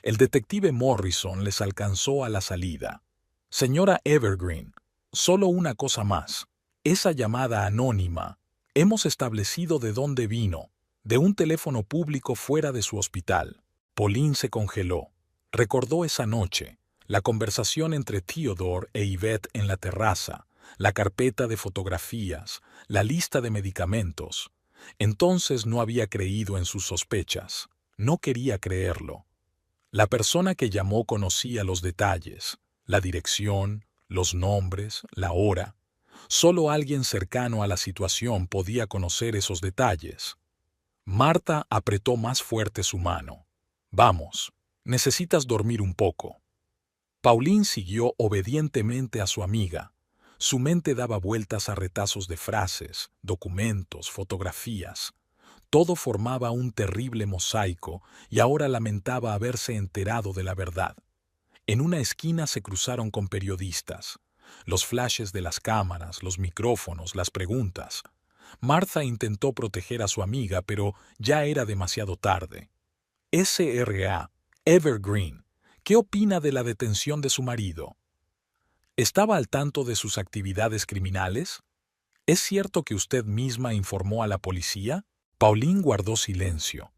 El detective Morrison les alcanzó a la salida. Señora Evergreen, solo una cosa más. Esa llamada anónima. Hemos establecido de dónde vino. De un teléfono público fuera de su hospital. Pauline se congeló. Recordó esa noche, la conversación entre Theodore e Yvette en la terraza, la carpeta de fotografías, la lista de medicamentos. Entonces no había creído en sus sospechas. No quería creerlo. La persona que llamó conocía los detalles, la dirección, los nombres, la hora. Solo alguien cercano a la situación podía conocer esos detalles. Marta apretó más fuerte su mano. Vamos, necesitas dormir un poco. Pauline siguió obedientemente a su amiga. Su mente daba vueltas a retazos de frases, documentos, fotografías. Todo formaba un terrible mosaico y ahora lamentaba haberse enterado de la verdad. En una esquina se cruzaron con periodistas. Los flashes de las cámaras, los micrófonos, las preguntas. Martha intentó proteger a su amiga, pero ya era demasiado tarde. SRA, Evergreen, ¿qué opina de la detención de su marido? ¿Estaba al tanto de sus actividades criminales? ¿Es cierto que usted misma informó a la policía? Pauline guardó silencio.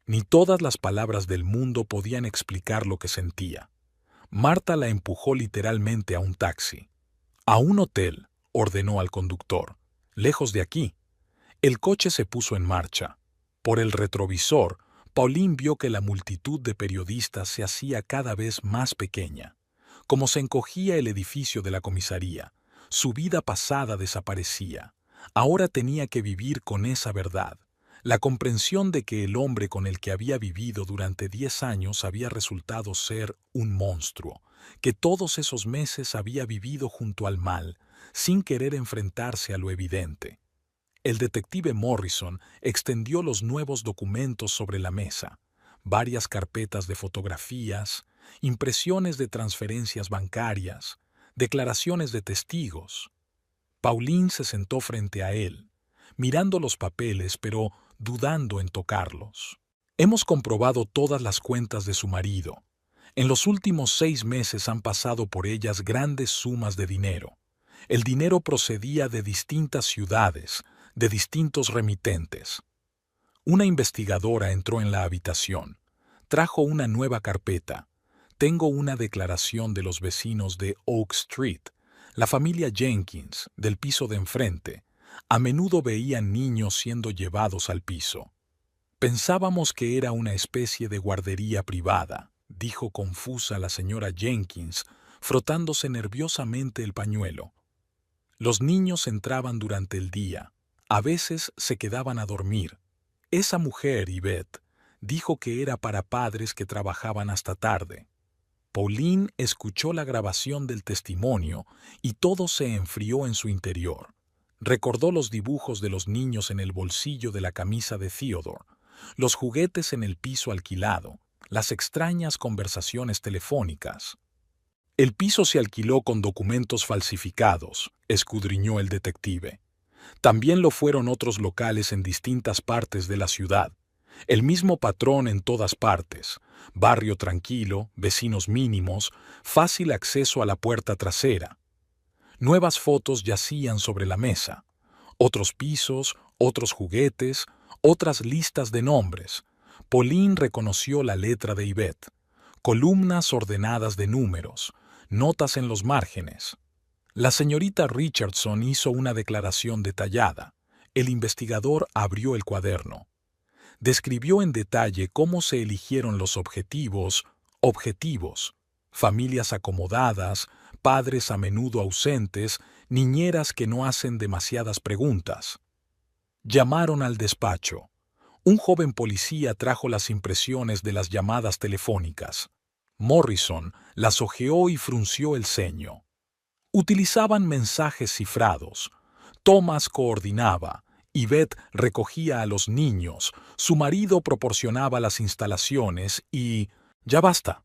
Ni todas las palabras del mundo podían explicar lo que sentía. Marta la empujó literalmente a un taxi. «A un hotel», ordenó al conductor. «Lejos de aquí». El coche se puso en marcha. Por el retrovisor, Pauline vio que la multitud de periodistas se hacía cada vez más pequeña. Como se encogía el edificio de la comisaría, su vida pasada desaparecía. Ahora tenía que vivir con esa verdad. La comprensión de que el hombre con el que había vivido durante 10 años había resultado ser un monstruo, que todos esos meses había vivido junto al mal, sin querer enfrentarse a lo evidente. El detective Morrison extendió los nuevos documentos sobre la mesa, varias carpetas de fotografías, impresiones de transferencias bancarias, declaraciones de testigos. Pauline se sentó frente a él, mirando los papeles pero dudando en tocarlos. Hemos comprobado todas las cuentas de su marido. En los últimos 6 meses han pasado por ellas grandes sumas de dinero. El dinero procedía de distintas ciudades, de distintos remitentes. Una investigadora entró en la habitación. Trajo una nueva carpeta. Tengo una declaración de los vecinos de Oak Street, la familia Jenkins, del piso de enfrente. A menudo veían niños siendo llevados al piso. Pensábamos que era una especie de guardería privada, dijo confusa la señora Jenkins, frotándose nerviosamente el pañuelo. Los niños entraban durante el día. A veces se quedaban a dormir. Esa mujer, Yvette, dijo que era para padres que trabajaban hasta tarde. Pauline escuchó la grabación del testimonio y todo se enfrió en su interior. Recordó los dibujos de los niños en el bolsillo de la camisa de Theodore, los juguetes en el piso alquilado, las extrañas conversaciones telefónicas. El piso se alquiló con documentos falsificados, escudriñó el detective. También lo fueron otros locales en distintas partes de la ciudad. El mismo patrón en todas partes. Barrio tranquilo, vecinos mínimos, fácil acceso a la puerta trasera. Nuevas fotos yacían sobre la mesa. Otros pisos, otros juguetes, otras listas de nombres. Pauline reconoció la letra de Yvette. Columnas ordenadas de números, notas en los márgenes. La señorita Richardson hizo una declaración detallada. El investigador abrió el cuaderno. Describió en detalle cómo se eligieron los objetivos, familias acomodadas, padres a menudo ausentes, niñeras que no hacen demasiadas preguntas. Llamaron al despacho. Un joven policía trajo las impresiones de las llamadas telefónicas. Morrison las hojeó y frunció el ceño. Utilizaban mensajes cifrados. Thomas coordinaba. Yvette recogía a los niños. Su marido proporcionaba las instalaciones y... ¡Ya basta!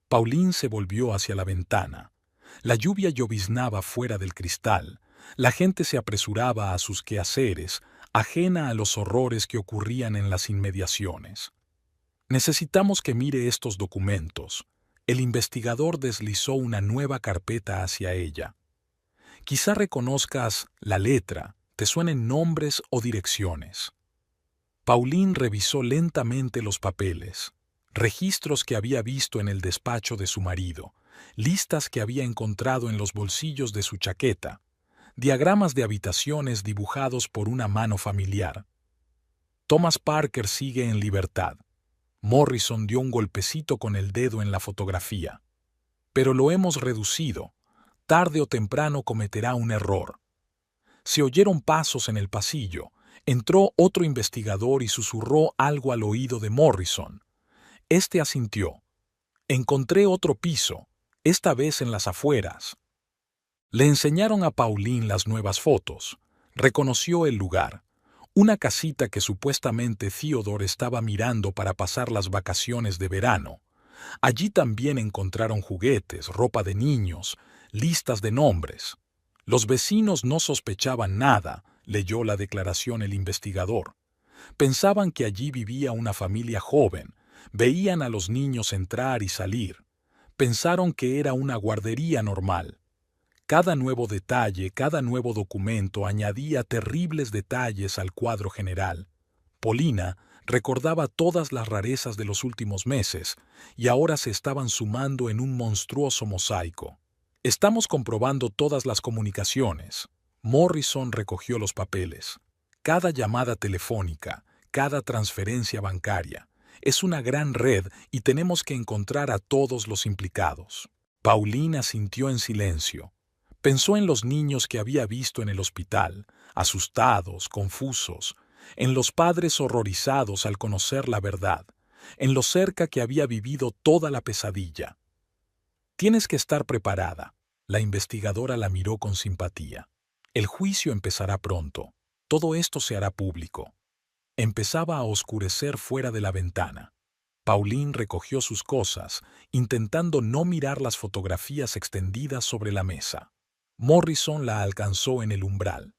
Pauline se volvió hacia la ventana. La lluvia lloviznaba fuera del cristal. La gente se apresuraba a sus quehaceres, ajena a los horrores que ocurrían en las inmediaciones. Necesitamos que mire estos documentos. El investigador deslizó una nueva carpeta hacia ella. Quizá reconozcas la letra, te suenen nombres o direcciones. Pauline revisó lentamente los papeles, registros que había visto en el despacho de su marido, listas que había encontrado en los bolsillos de su chaqueta, diagramas de habitaciones dibujados por una mano familiar. Thomas Parker sigue en libertad. Morrison dio un golpecito con el dedo en la fotografía. Pero lo hemos reducido. Tarde o temprano cometerá un error. Se oyeron pasos en el pasillo. Entró otro investigador y susurró algo al oído de Morrison. Este asintió. Encontré otro piso, esta vez en las afueras. Le enseñaron a Pauline las nuevas fotos. Reconoció el lugar. Una casita que supuestamente Theodore estaba mirando para pasar las vacaciones de verano. Allí también encontraron juguetes, ropa de niños, listas de nombres. Los vecinos no sospechaban nada, leyó la declaración el investigador. Pensaban que allí vivía una familia joven, veían a los niños entrar y salir. Pensaron que era una guardería normal. Cada nuevo detalle, cada nuevo documento añadía terribles detalles al cuadro general. Paulina recordaba todas las rarezas de los últimos meses y ahora se estaban sumando en un monstruoso mosaico. Estamos comprobando todas las comunicaciones. Morrison recogió los papeles. Cada llamada telefónica, cada transferencia bancaria. Es una gran red y tenemos que encontrar a todos los implicados. Paulina sintió en silencio. Pensó en los niños que había visto en el hospital, asustados, confusos, en los padres horrorizados al conocer la verdad, en lo cerca que había vivido toda la pesadilla. Tienes que estar preparada. La investigadora la miró con simpatía. El juicio empezará pronto. Todo esto se hará público. Empezaba a oscurecer fuera de la ventana. Pauline recogió sus cosas, intentando no mirar las fotografías extendidas sobre la mesa. Morrison la alcanzó en el umbral.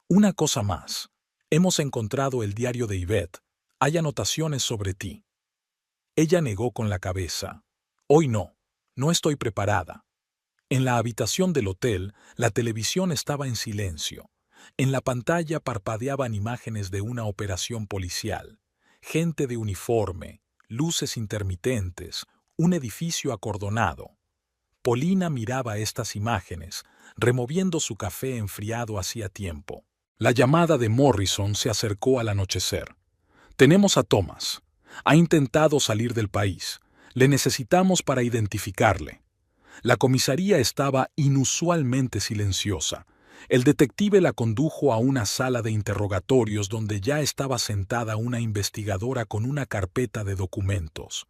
Una cosa más. Hemos encontrado el diario de Yvette. Hay anotaciones sobre ti. Ella negó con la cabeza. Hoy no. No estoy preparada. En la habitación del hotel, la televisión estaba en silencio. En la pantalla parpadeaban imágenes de una operación policial. Gente de uniforme, luces intermitentes, un edificio acordonado. Paulina miraba estas imágenes, removiendo su café enfriado hacía tiempo. La llamada de Morrison se acercó al anochecer. Tenemos a Thomas. Ha intentado salir del país. Le necesitamos para identificarle. La comisaría estaba inusualmente silenciosa. El detective la condujo a una sala de interrogatorios donde ya estaba sentada una investigadora con una carpeta de documentos.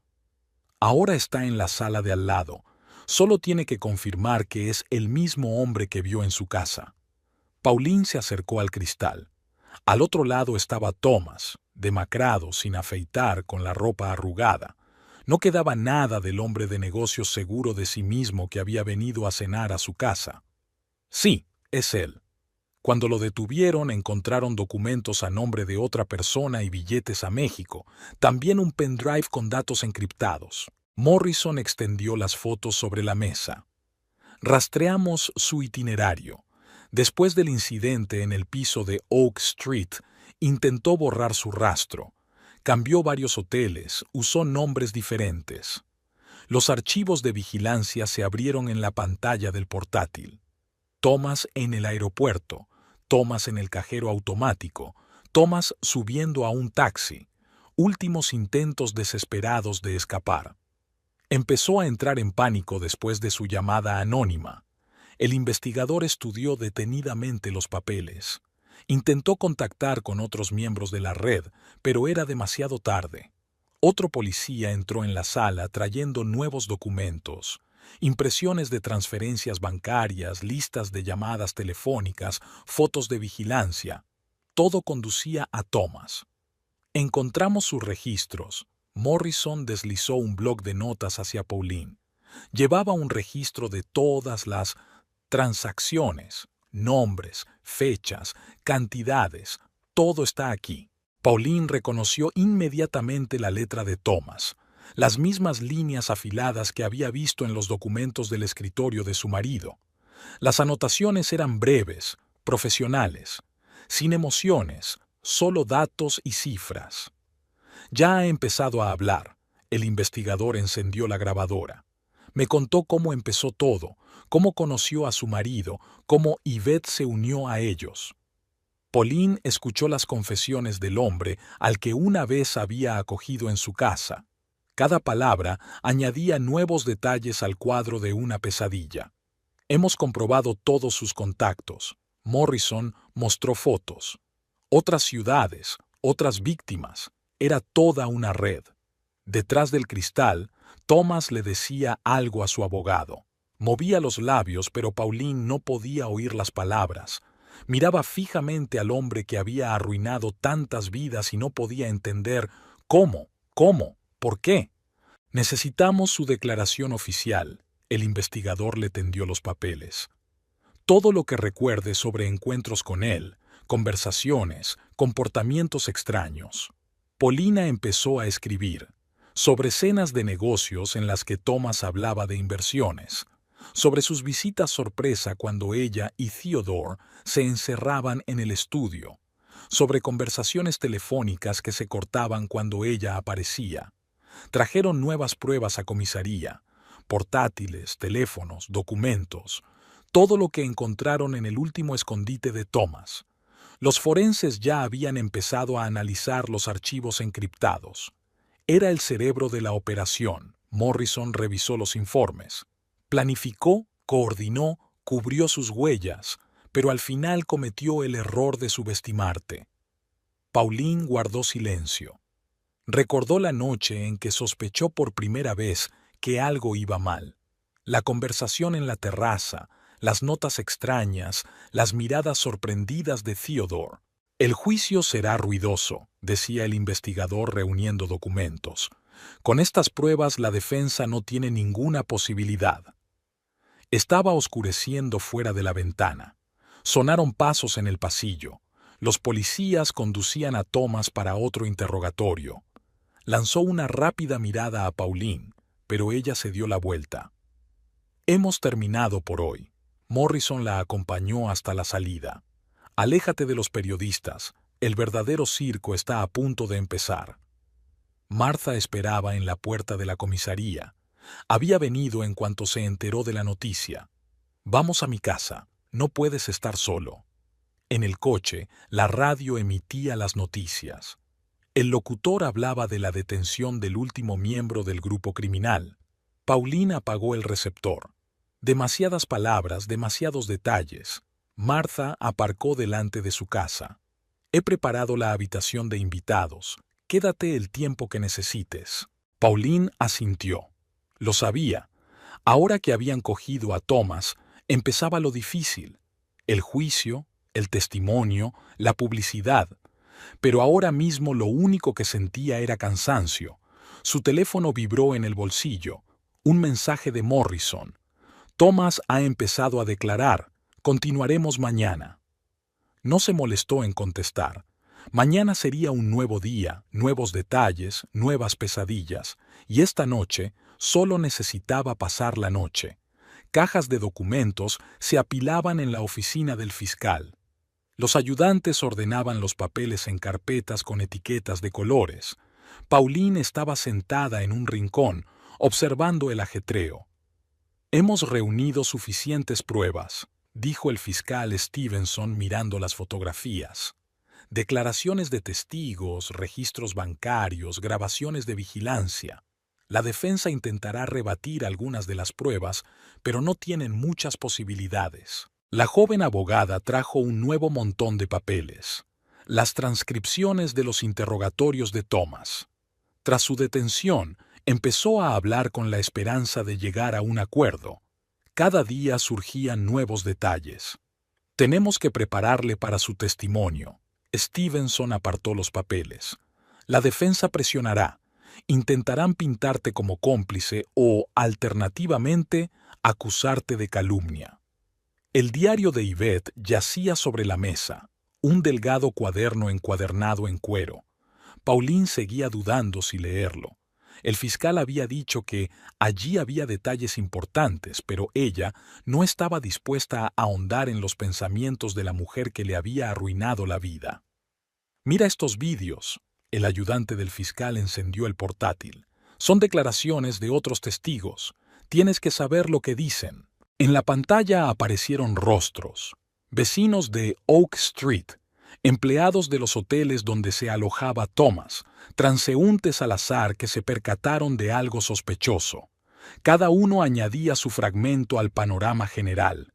Ahora está en la sala de al lado. Solo tiene que confirmar que es el mismo hombre que vio en su casa. Pauline se acercó al cristal. Al otro lado estaba Thomas, demacrado, sin afeitar, con la ropa arrugada. No quedaba nada del hombre de negocios seguro de sí mismo que había venido a cenar a su casa. Sí, es él. Cuando lo detuvieron, encontraron documentos a nombre de otra persona y billetes a México, también un pendrive con datos encriptados. Morrison extendió las fotos sobre la mesa. Rastreamos su itinerario. Después del incidente en el piso de Oak Street, intentó borrar su rastro. Cambió varios hoteles, usó nombres diferentes. Los archivos de vigilancia se abrieron en la pantalla del portátil. Thomas en el aeropuerto, Thomas en el cajero automático, Thomas subiendo a un taxi. Últimos intentos desesperados de escapar. Empezó a entrar en pánico después de su llamada anónima. El investigador estudió detenidamente los papeles. Intentó contactar con otros miembros de la red, pero era demasiado tarde. Otro policía entró en la sala trayendo nuevos documentos, impresiones de transferencias bancarias, listas de llamadas telefónicas, fotos de vigilancia. Todo conducía a Thomas. Encontramos sus registros. Morrison deslizó un bloc de notas hacia Pauline. Llevaba un registro de todas las transacciones, nombres, fechas, cantidades. Todo está aquí. Pauline reconoció inmediatamente la letra de Thomas, las mismas líneas afiladas que había visto en los documentos del escritorio de su marido. Las anotaciones eran breves, profesionales, sin emociones, solo datos y cifras. Ya ha empezado a hablar. El investigador encendió la grabadora. Me contó cómo empezó todo, cómo conoció a su marido, cómo Yvette se unió a ellos. Pauline escuchó las confesiones del hombre al que una vez había acogido en su casa. Cada palabra añadía nuevos detalles al cuadro de una pesadilla. Hemos comprobado todos sus contactos. Morrison mostró fotos. Otras ciudades, otras víctimas. Era toda una red. Detrás del cristal, Thomas le decía algo a su abogado. Movía los labios, pero Pauline no podía oír las palabras. Miraba fijamente al hombre que había arruinado tantas vidas y no podía entender cómo, por qué. Necesitamos su declaración oficial. El investigador le tendió los papeles. Todo lo que recuerde sobre encuentros con él, conversaciones, comportamientos extraños. Paulina empezó a escribir sobre escenas de negocios en las que Thomas hablaba de inversiones, sobre sus visitas sorpresa cuando ella y Theodore se encerraban en el estudio, sobre conversaciones telefónicas que se cortaban cuando ella aparecía. Trajeron nuevas pruebas a comisaría, portátiles, teléfonos, documentos, todo lo que encontraron en el último escondite de Thomas. Los forenses ya habían empezado a analizar los archivos encriptados. Era el cerebro de la operación. Morrison revisó los informes. Planificó, coordinó, cubrió sus huellas, pero al final cometió el error de subestimarte. Pauline guardó silencio. Recordó la noche en que sospechó por primera vez que algo iba mal. La conversación en la terraza, las notas extrañas, las miradas sorprendidas de Theodore. El juicio será ruidoso, decía el investigador reuniendo documentos. Con estas pruebas la defensa no tiene ninguna posibilidad. Estaba oscureciendo fuera de la ventana. Sonaron pasos en el pasillo. Los policías conducían a Thomas para otro interrogatorio. Lanzó una rápida mirada a Pauline, pero ella se dio la vuelta. Hemos terminado por hoy. Morrison la acompañó hasta la salida. Aléjate de los periodistas. El verdadero circo está a punto de empezar. Martha esperaba en la puerta de la comisaría. Había venido en cuanto se enteró de la noticia. Vamos a mi casa. No puedes estar solo. En el coche, la radio emitía las noticias. El locutor hablaba de la detención del último miembro del grupo criminal. Pauline apagó el receptor. Demasiadas palabras, demasiados detalles. Martha aparcó delante de su casa. He preparado la habitación de invitados. Quédate el tiempo que necesites. Pauline asintió. Lo sabía. Ahora que habían cogido a Thomas, empezaba lo difícil. El juicio, el testimonio, la publicidad. Pero ahora mismo lo único que sentía era cansancio. Su teléfono vibró en el bolsillo. Un mensaje de Morrison. Thomas ha empezado a declarar. Continuaremos mañana. No se molestó en contestar. Mañana sería un nuevo día, nuevos detalles, nuevas pesadillas, y esta noche solo necesitaba pasar la noche. Cajas de documentos se apilaban en la oficina del fiscal. Los ayudantes ordenaban los papeles en carpetas con etiquetas de colores. Pauline estaba sentada en un rincón, observando el ajetreo. Hemos reunido suficientes pruebas, dijo el fiscal Stevenson mirando las fotografías. Declaraciones de testigos, registros bancarios, grabaciones de vigilancia. La defensa intentará rebatir algunas de las pruebas, pero no tienen muchas posibilidades. La joven abogada trajo un nuevo montón de papeles. Las transcripciones de los interrogatorios de Thomas. Tras su detención, empezó a hablar con la esperanza de llegar a un acuerdo. Cada día surgían nuevos detalles. Tenemos que prepararle para su testimonio. Stevenson apartó los papeles. La defensa presionará. Intentarán pintarte como cómplice o, alternativamente, acusarte de calumnia. El diario de Yvette yacía sobre la mesa, un delgado cuaderno encuadernado en cuero. Pauline seguía dudando si leerlo. El fiscal había dicho que allí había detalles importantes, pero ella no estaba dispuesta a ahondar en los pensamientos de la mujer que le había arruinado la vida. Mira estos vídeos. El ayudante del fiscal encendió el portátil. Son declaraciones de otros testigos. Tienes que saber lo que dicen. En la pantalla aparecieron rostros. Vecinos de Oak Street, empleados de los hoteles donde se alojaba Thomas, transeúntes al azar que se percataron de algo sospechoso. Cada uno añadía su fragmento al panorama general.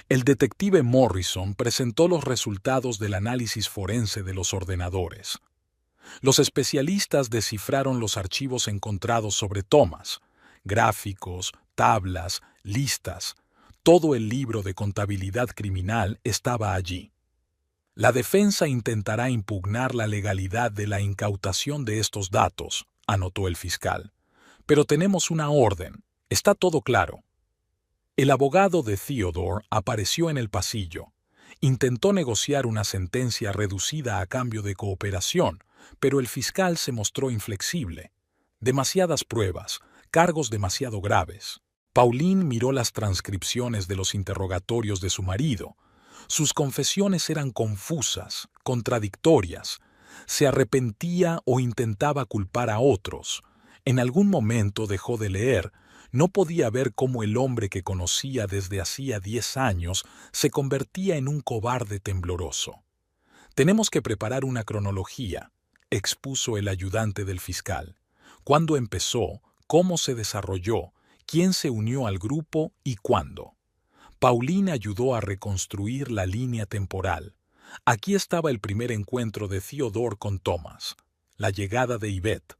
El detective Morrison presentó los resultados del análisis forense de los ordenadores. Los especialistas descifraron los archivos encontrados sobre Thomas. Gráficos, tablas, listas. Todo el libro de contabilidad criminal estaba allí. La defensa intentará impugnar la legalidad de la incautación de estos datos, anotó el fiscal. Pero tenemos una orden. Está todo claro. El abogado de Theodore apareció en el pasillo. Intentó negociar una sentencia reducida a cambio de cooperación, pero el fiscal se mostró inflexible. Demasiadas pruebas, cargos demasiado graves. Pauline miró las transcripciones de los interrogatorios de su marido. Sus confesiones eran confusas, contradictorias. Se arrepentía o intentaba culpar a otros. En algún momento dejó de leer. No podía ver cómo el hombre que conocía desde hacía 10 años se convertía en un cobarde tembloroso. «Tenemos que preparar una cronología», expuso el ayudante del fiscal. «¿Cuándo empezó? ¿Cómo se desarrolló? ¿Quién se unió al grupo y cuándo?». Pauline ayudó a reconstruir la línea temporal. Aquí estaba el primer encuentro de Theodore con Thomas, la llegada de Yvette.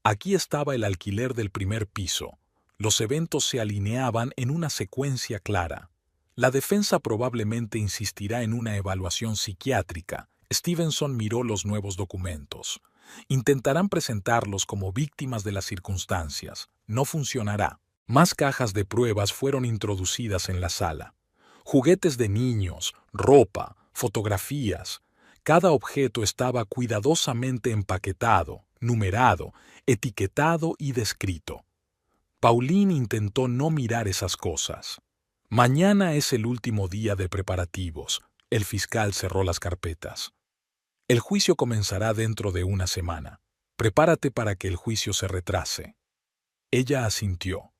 Aquí estaba el alquiler del primer piso. Los eventos se alineaban en una secuencia clara. La defensa probablemente insistirá en una evaluación psiquiátrica. Stevenson miró los nuevos documentos. Intentarán presentarlos como víctimas de las circunstancias. No funcionará. Más cajas de pruebas fueron introducidas en la sala. Juguetes de niños, ropa, fotografías. Cada objeto estaba cuidadosamente empaquetado, numerado, etiquetado y descrito. Pauline intentó no mirar esas cosas. «Mañana es el último día de preparativos». El fiscal cerró las carpetas. «El juicio comenzará dentro de una semana. Prepárate para que el juicio se retrase». Ella asintió.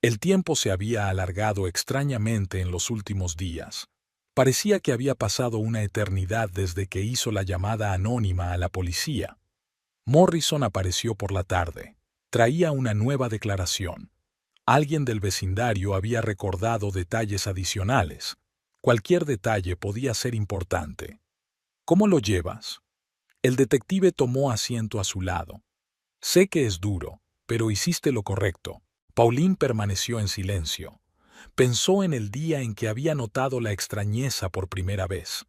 El tiempo se había alargado extrañamente en los últimos días. Parecía que había pasado una eternidad desde que hizo la llamada anónima a la policía. Morrison apareció por la tarde. Traía una nueva declaración. Alguien del vecindario había recordado detalles adicionales. Cualquier detalle podía ser importante. «¿Cómo lo llevas?». El detective tomó asiento a su lado. «Sé que es duro, pero hiciste lo correcto». Pauline permaneció en silencio. Pensó en el día en que había notado la extrañeza por primera vez.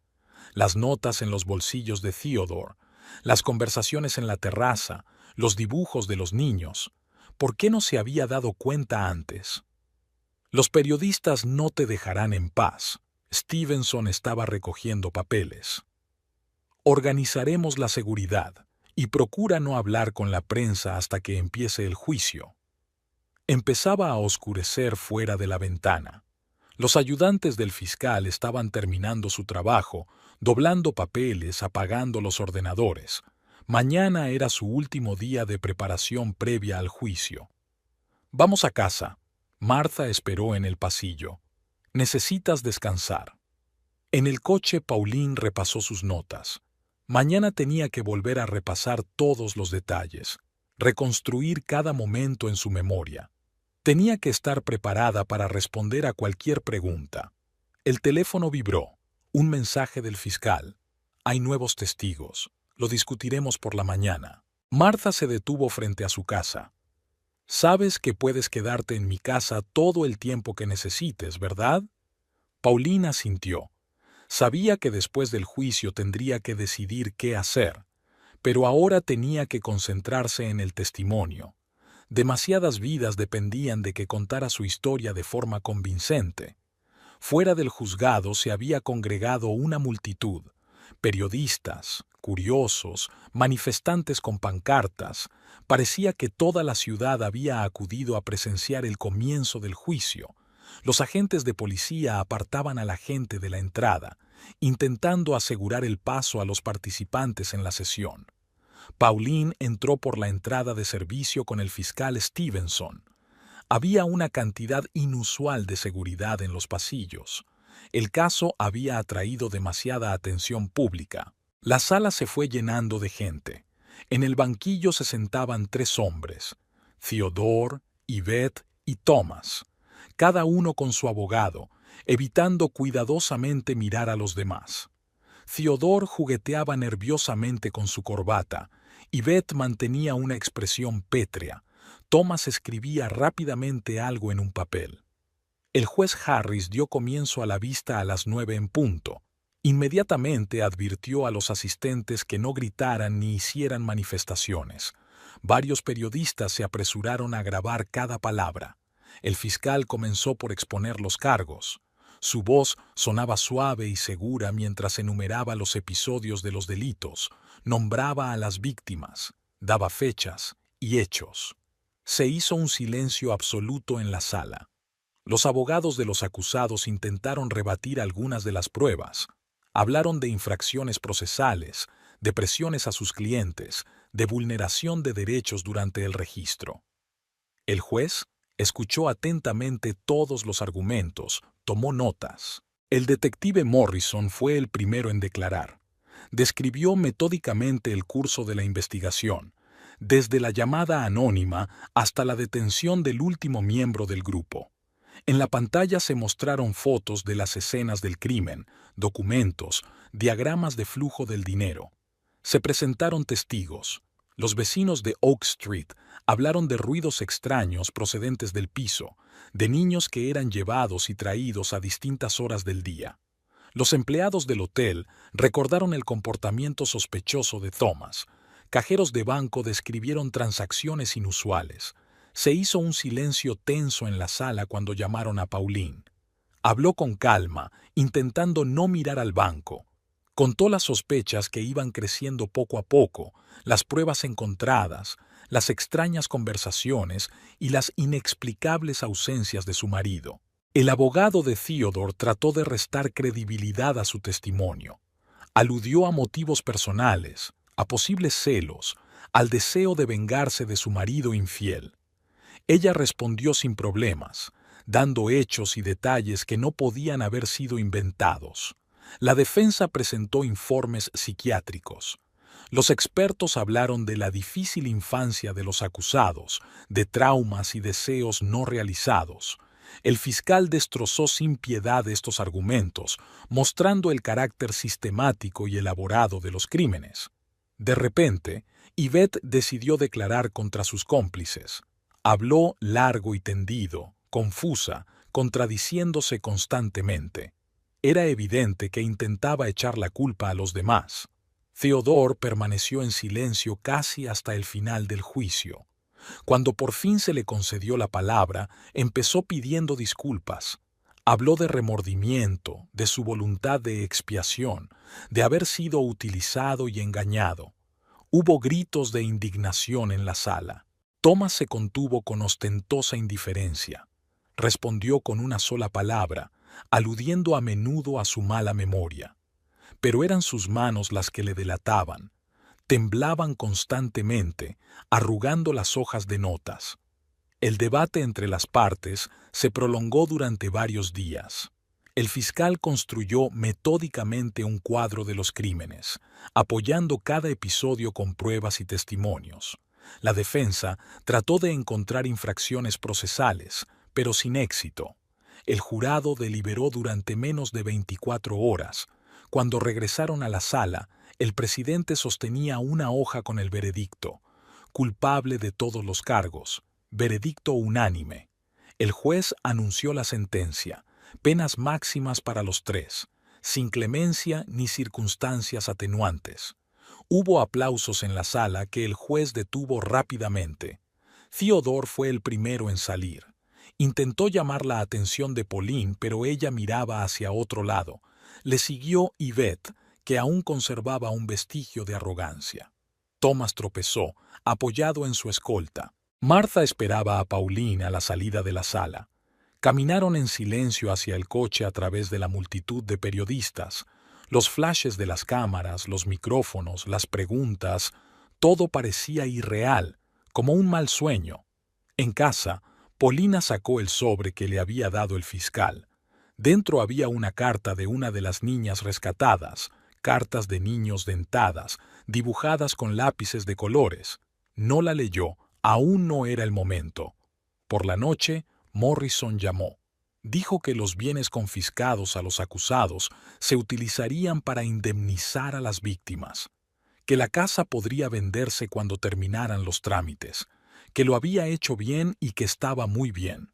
Las notas en los bolsillos de Theodore, las conversaciones en la terraza, los dibujos de los niños. ¿Por qué no se había dado cuenta antes? «Los periodistas no te dejarán en paz». Stevenson estaba recogiendo papeles. «Organizaremos la seguridad y procura no hablar con la prensa hasta que empiece el juicio». Empezaba a oscurecer fuera de la ventana. Los ayudantes del fiscal estaban terminando su trabajo, doblando papeles, apagando los ordenadores. Mañana era su último día de preparación previa al juicio. «Vamos a casa». Martha esperó en el pasillo. «Necesitas descansar». En el coche Pauline repasó sus notas. Mañana tenía que volver a repasar todos los detalles, reconstruir cada momento en su memoria. Tenía que estar preparada para responder a cualquier pregunta. El teléfono vibró. Un mensaje del fiscal. «Hay nuevos testigos. Lo discutiremos por la mañana». Martha se detuvo frente a su casa. «Sabes que puedes quedarte en mi casa todo el tiempo que necesites, ¿verdad?». Paulina asintió. Sabía que después del juicio tendría que decidir qué hacer, pero ahora tenía que concentrarse en el testimonio. Demasiadas vidas dependían de que contara su historia de forma convincente. Fuera del juzgado se había congregado una multitud, periodistas, curiosos, manifestantes con pancartas. Parecía que toda la ciudad había acudido a presenciar el comienzo del juicio. Los agentes de policía apartaban a la gente de la entrada, intentando asegurar el paso a los participantes en la sesión. Pauline entró por la entrada de servicio con el fiscal Stevenson. Había una cantidad inusual de seguridad en los pasillos. El caso había atraído demasiada atención pública. La sala se fue llenando de gente. En el banquillo se sentaban 3 hombres: Theodore, Yvette y Thomas, cada uno con su abogado, evitando cuidadosamente mirar a los demás. Theodore jugueteaba nerviosamente con su corbata. Yvette mantenía una expresión pétrea. Thomas escribía rápidamente algo en un papel. El juez Harris dio comienzo a la vista a las 9 en punto. Inmediatamente advirtió a los asistentes que no gritaran ni hicieran manifestaciones. Varios periodistas se apresuraron a grabar cada palabra. El fiscal comenzó por exponer los cargos. Su voz sonaba suave y segura mientras enumeraba los episodios de los delitos, nombraba a las víctimas, daba fechas y hechos. Se hizo un silencio absoluto en la sala. Los abogados de los acusados intentaron rebatir algunas de las pruebas. Hablaron de infracciones procesales, de presiones a sus clientes, de vulneración de derechos durante el registro. El juez escuchó atentamente todos los argumentos, tomó notas. El detective Morrison fue el primero en declarar. Describió metódicamente el curso de la investigación, desde la llamada anónima hasta la detención del último miembro del grupo. En la pantalla se mostraron fotos de las escenas del crimen, documentos, diagramas de flujo del dinero. Se presentaron testigos. Los vecinos de Oak Street hablaron de ruidos extraños procedentes del piso, de niños que eran llevados y traídos a distintas horas del día. Los empleados del hotel recordaron el comportamiento sospechoso de Thomas. Cajeros de banco describieron transacciones inusuales. Se hizo un silencio tenso en la sala cuando llamaron a Pauline. Habló con calma, intentando no mirar al banco. Contó las sospechas que iban creciendo poco a poco, las pruebas encontradas, las extrañas conversaciones y las inexplicables ausencias de su marido. El abogado de Theodore trató de restar credibilidad a su testimonio. Aludió a motivos personales, a posibles celos, al deseo de vengarse de su marido infiel. Ella respondió sin problemas, dando hechos y detalles que no podían haber sido inventados. La defensa presentó informes psiquiátricos. Los expertos hablaron de la difícil infancia de los acusados, de traumas y deseos no realizados. El fiscal destrozó sin piedad estos argumentos, mostrando el carácter sistemático y elaborado de los crímenes. De repente, Yvette decidió declarar contra sus cómplices. Habló largo y tendido, confusa, contradiciéndose constantemente. Era evidente que intentaba echar la culpa a los demás. Theodore permaneció en silencio casi hasta el final del juicio. Cuando por fin se le concedió la palabra, empezó pidiendo disculpas. Habló de remordimiento, de su voluntad de expiación, de haber sido utilizado y engañado. Hubo gritos de indignación en la sala. Thomas se contuvo con ostentosa indiferencia. Respondió con una sola palabra, aludiendo a menudo a su mala memoria. Pero eran sus manos las que le delataban. Temblaban constantemente, arrugando las hojas de notas. El debate entre las partes se prolongó durante varios días. El fiscal construyó metódicamente un cuadro de los crímenes, apoyando cada episodio con pruebas y testimonios. La defensa trató de encontrar infracciones procesales, pero sin éxito. El jurado deliberó durante menos de 24 horas. Cuando regresaron a la sala, el presidente sostenía una hoja con el veredicto. Culpable de todos los cargos. Veredicto unánime. El juez anunció la sentencia. Penas máximas para los tres. Sin clemencia ni circunstancias atenuantes. Hubo aplausos en la sala que el juez detuvo rápidamente. Theodore fue el primero en salir. Intentó llamar la atención de Pauline, pero ella miraba hacia otro lado. Le siguió Yvette, que aún conservaba un vestigio de arrogancia. Thomas tropezó, apoyado en su escolta. Martha esperaba a Pauline a la salida de la sala. Caminaron en silencio hacia el coche a través de la multitud de periodistas. Los flashes de las cámaras, los micrófonos, las preguntas, todo parecía irreal, como un mal sueño. En casa, Paulina sacó el sobre que le había dado el fiscal. Dentro había una carta de una de las niñas rescatadas, cartas de niños dentadas, dibujadas con lápices de colores. No la leyó, aún no era el momento. Por la noche, Morrison llamó. Dijo que los bienes confiscados a los acusados se utilizarían para indemnizar a las víctimas, que la casa podría venderse cuando terminaran los trámites, que lo había hecho bien y que estaba muy bien.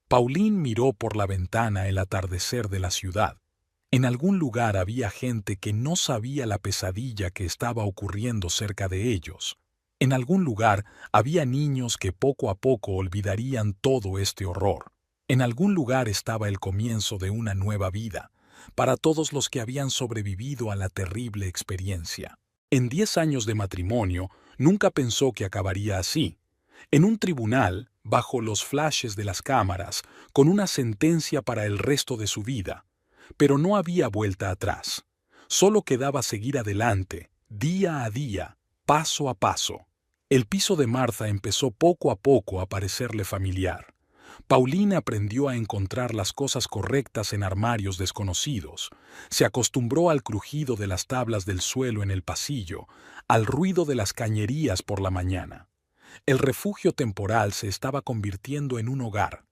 Pauline miró por la ventana el atardecer de la ciudad. En algún lugar había gente que no sabía la pesadilla que estaba ocurriendo cerca de ellos. En algún lugar había niños que poco a poco olvidarían todo este horror. En algún lugar estaba el comienzo de una nueva vida, para todos los que habían sobrevivido a la terrible experiencia. En 10 años de matrimonio, nunca pensó que acabaría así. En un tribunal, bajo los flashes de las cámaras, con una sentencia para el resto de su vida. Pero no había vuelta atrás. Solo quedaba seguir adelante, día a día, paso a paso. El piso de Martha empezó poco a poco a parecerle familiar. Pauline aprendió a encontrar las cosas correctas en armarios desconocidos. Se acostumbró al crujido de las tablas del suelo en el pasillo, al ruido de las cañerías por la mañana. El refugio temporal se estaba convirtiendo en un hogar.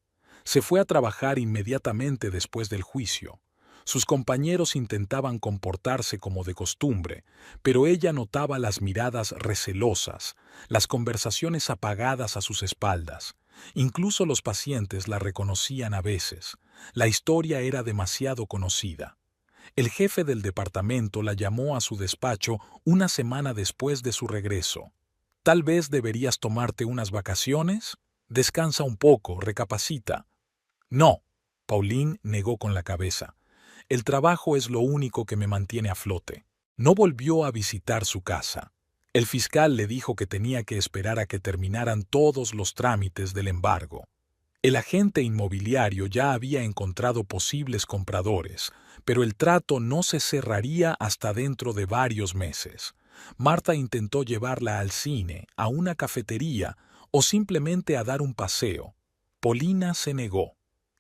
Se fue a trabajar inmediatamente después del juicio. Sus compañeros intentaban comportarse como de costumbre, pero ella notaba las miradas recelosas, las conversaciones apagadas a sus espaldas. Incluso los pacientes la reconocían a veces. La historia era demasiado conocida. El jefe del departamento la llamó a su despacho una semana después de su regreso. «Tal vez deberías tomarte unas vacaciones. Descansa un poco, recapacita». «No», Pauline negó con la cabeza. «El trabajo es lo único que me mantiene a flote». No volvió a visitar su casa. El fiscal le dijo que tenía que esperar a que terminaran todos los trámites del embargo. El agente inmobiliario ya había encontrado posibles compradores, pero el trato no se cerraría hasta dentro de varios meses. Martha intentó llevarla al cine, a una cafetería o simplemente a dar un paseo. Paulina se negó.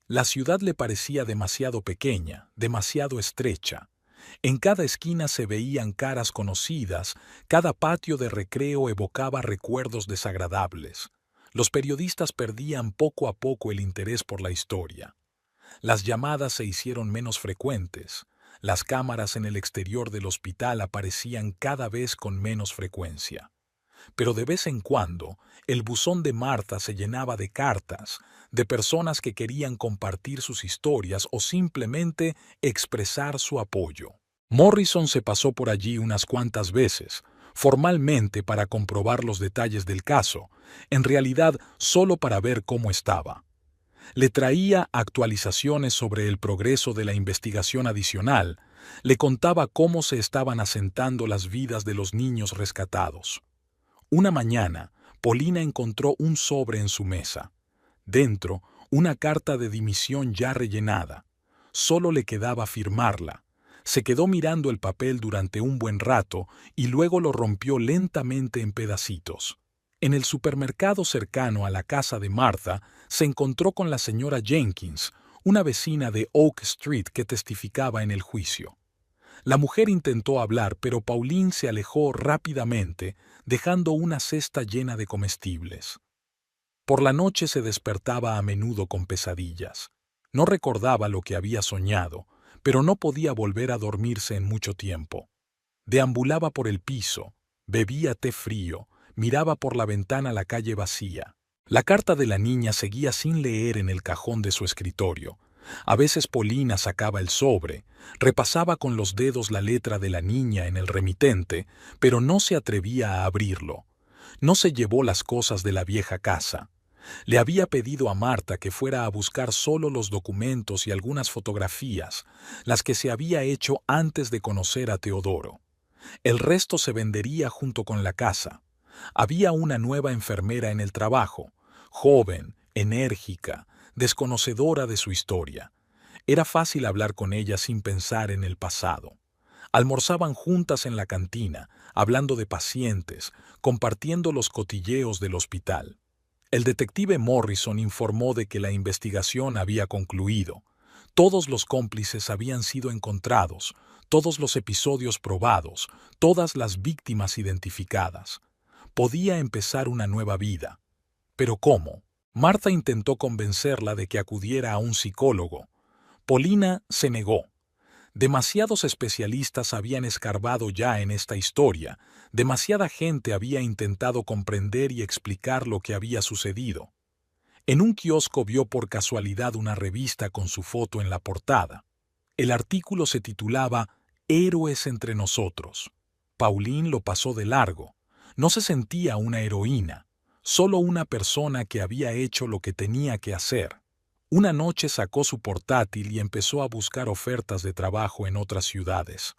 La ciudad le parecía demasiado pequeña, demasiado estrecha. En cada esquina se veían caras conocidas, cada patio de recreo evocaba recuerdos desagradables. Los periodistas perdían poco a poco el interés por la historia. Las llamadas se hicieron menos frecuentes. Las cámaras en el exterior del hospital aparecían cada vez con menos frecuencia. Pero de vez en cuando, el buzón de Martha se llenaba de cartas, de personas que querían compartir sus historias o simplemente expresar su apoyo. Morrison se pasó por allí unas cuantas veces, formalmente para comprobar los detalles del caso, en realidad solo para ver cómo estaba. Le traía actualizaciones sobre el progreso de la investigación adicional, le contaba cómo se estaban asentando las vidas de los niños rescatados. Una mañana, Paulina encontró un sobre en su mesa. Dentro, una carta de dimisión ya rellenada. Solo le quedaba firmarla. Se quedó mirando el papel durante un buen rato y luego lo rompió lentamente en pedacitos. En el supermercado cercano a la casa de Martha, se encontró con la señora Jenkins, una vecina de Oak Street que testificaba en el juicio. La mujer intentó hablar, pero Pauline se alejó rápidamente, dejando una cesta llena de comestibles. Por la noche se despertaba a menudo con pesadillas. No recordaba lo que había soñado, pero no podía volver a dormirse en mucho tiempo. Deambulaba por el piso, bebía té frío, miraba por la ventana la calle vacía. La carta de la niña seguía sin leer en el cajón de su escritorio. A veces Paulina sacaba el sobre, repasaba con los dedos la letra de la niña en el remitente, pero no se atrevía a abrirlo. No se llevó las cosas de la vieja casa. Le había pedido a Martha que fuera a buscar solo los documentos y algunas fotografías, las que se había hecho antes de conocer a Teodoro. El resto se vendería junto con la casa. Había una nueva enfermera en el trabajo, joven, enérgica, desconocedora de su historia. Era fácil hablar con ella sin pensar en el pasado. Almorzaban juntas en la cantina, hablando de pacientes, compartiendo los cotilleos del hospital. El detective Morrison informó de que la investigación había concluido. Todos los cómplices habían sido encontrados, todos los episodios probados, todas las víctimas identificadas. Podía empezar una nueva vida. ¿Pero cómo? Martha intentó convencerla de que acudiera a un psicólogo. Paulina se negó. Demasiados especialistas habían escarbado ya en esta historia, demasiada gente había intentado comprender y explicar lo que había sucedido. En un kiosco vio por casualidad una revista con su foto en la portada. El artículo se titulaba «Héroes entre nosotros». Pauline lo pasó de largo. No se sentía una heroína, solo una persona que había hecho lo que tenía que hacer. Una noche sacó su portátil y empezó a buscar ofertas de trabajo en otras ciudades.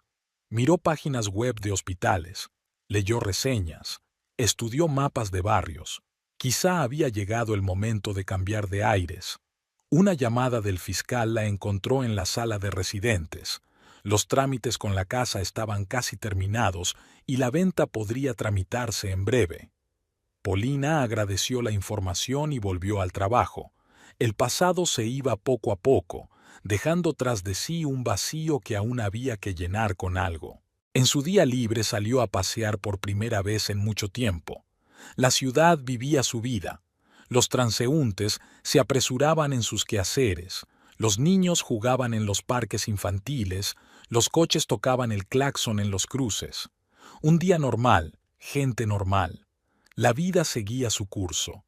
Miró páginas web de hospitales, leyó reseñas, estudió mapas de barrios. Quizá había llegado el momento de cambiar de aires. Una llamada del fiscal la encontró en la sala de residentes. Los trámites con la casa estaban casi terminados y la venta podría tramitarse en breve. Paulina agradeció la información y volvió al trabajo. El pasado se iba poco a poco, dejando tras de sí un vacío que aún había que llenar con algo. En su día libre salió a pasear por primera vez en mucho tiempo. La ciudad vivía su vida. Los transeúntes se apresuraban en sus quehaceres, los niños jugaban en los parques infantiles, los coches tocaban el claxon en los cruces. Un día normal, gente normal. La vida seguía su curso.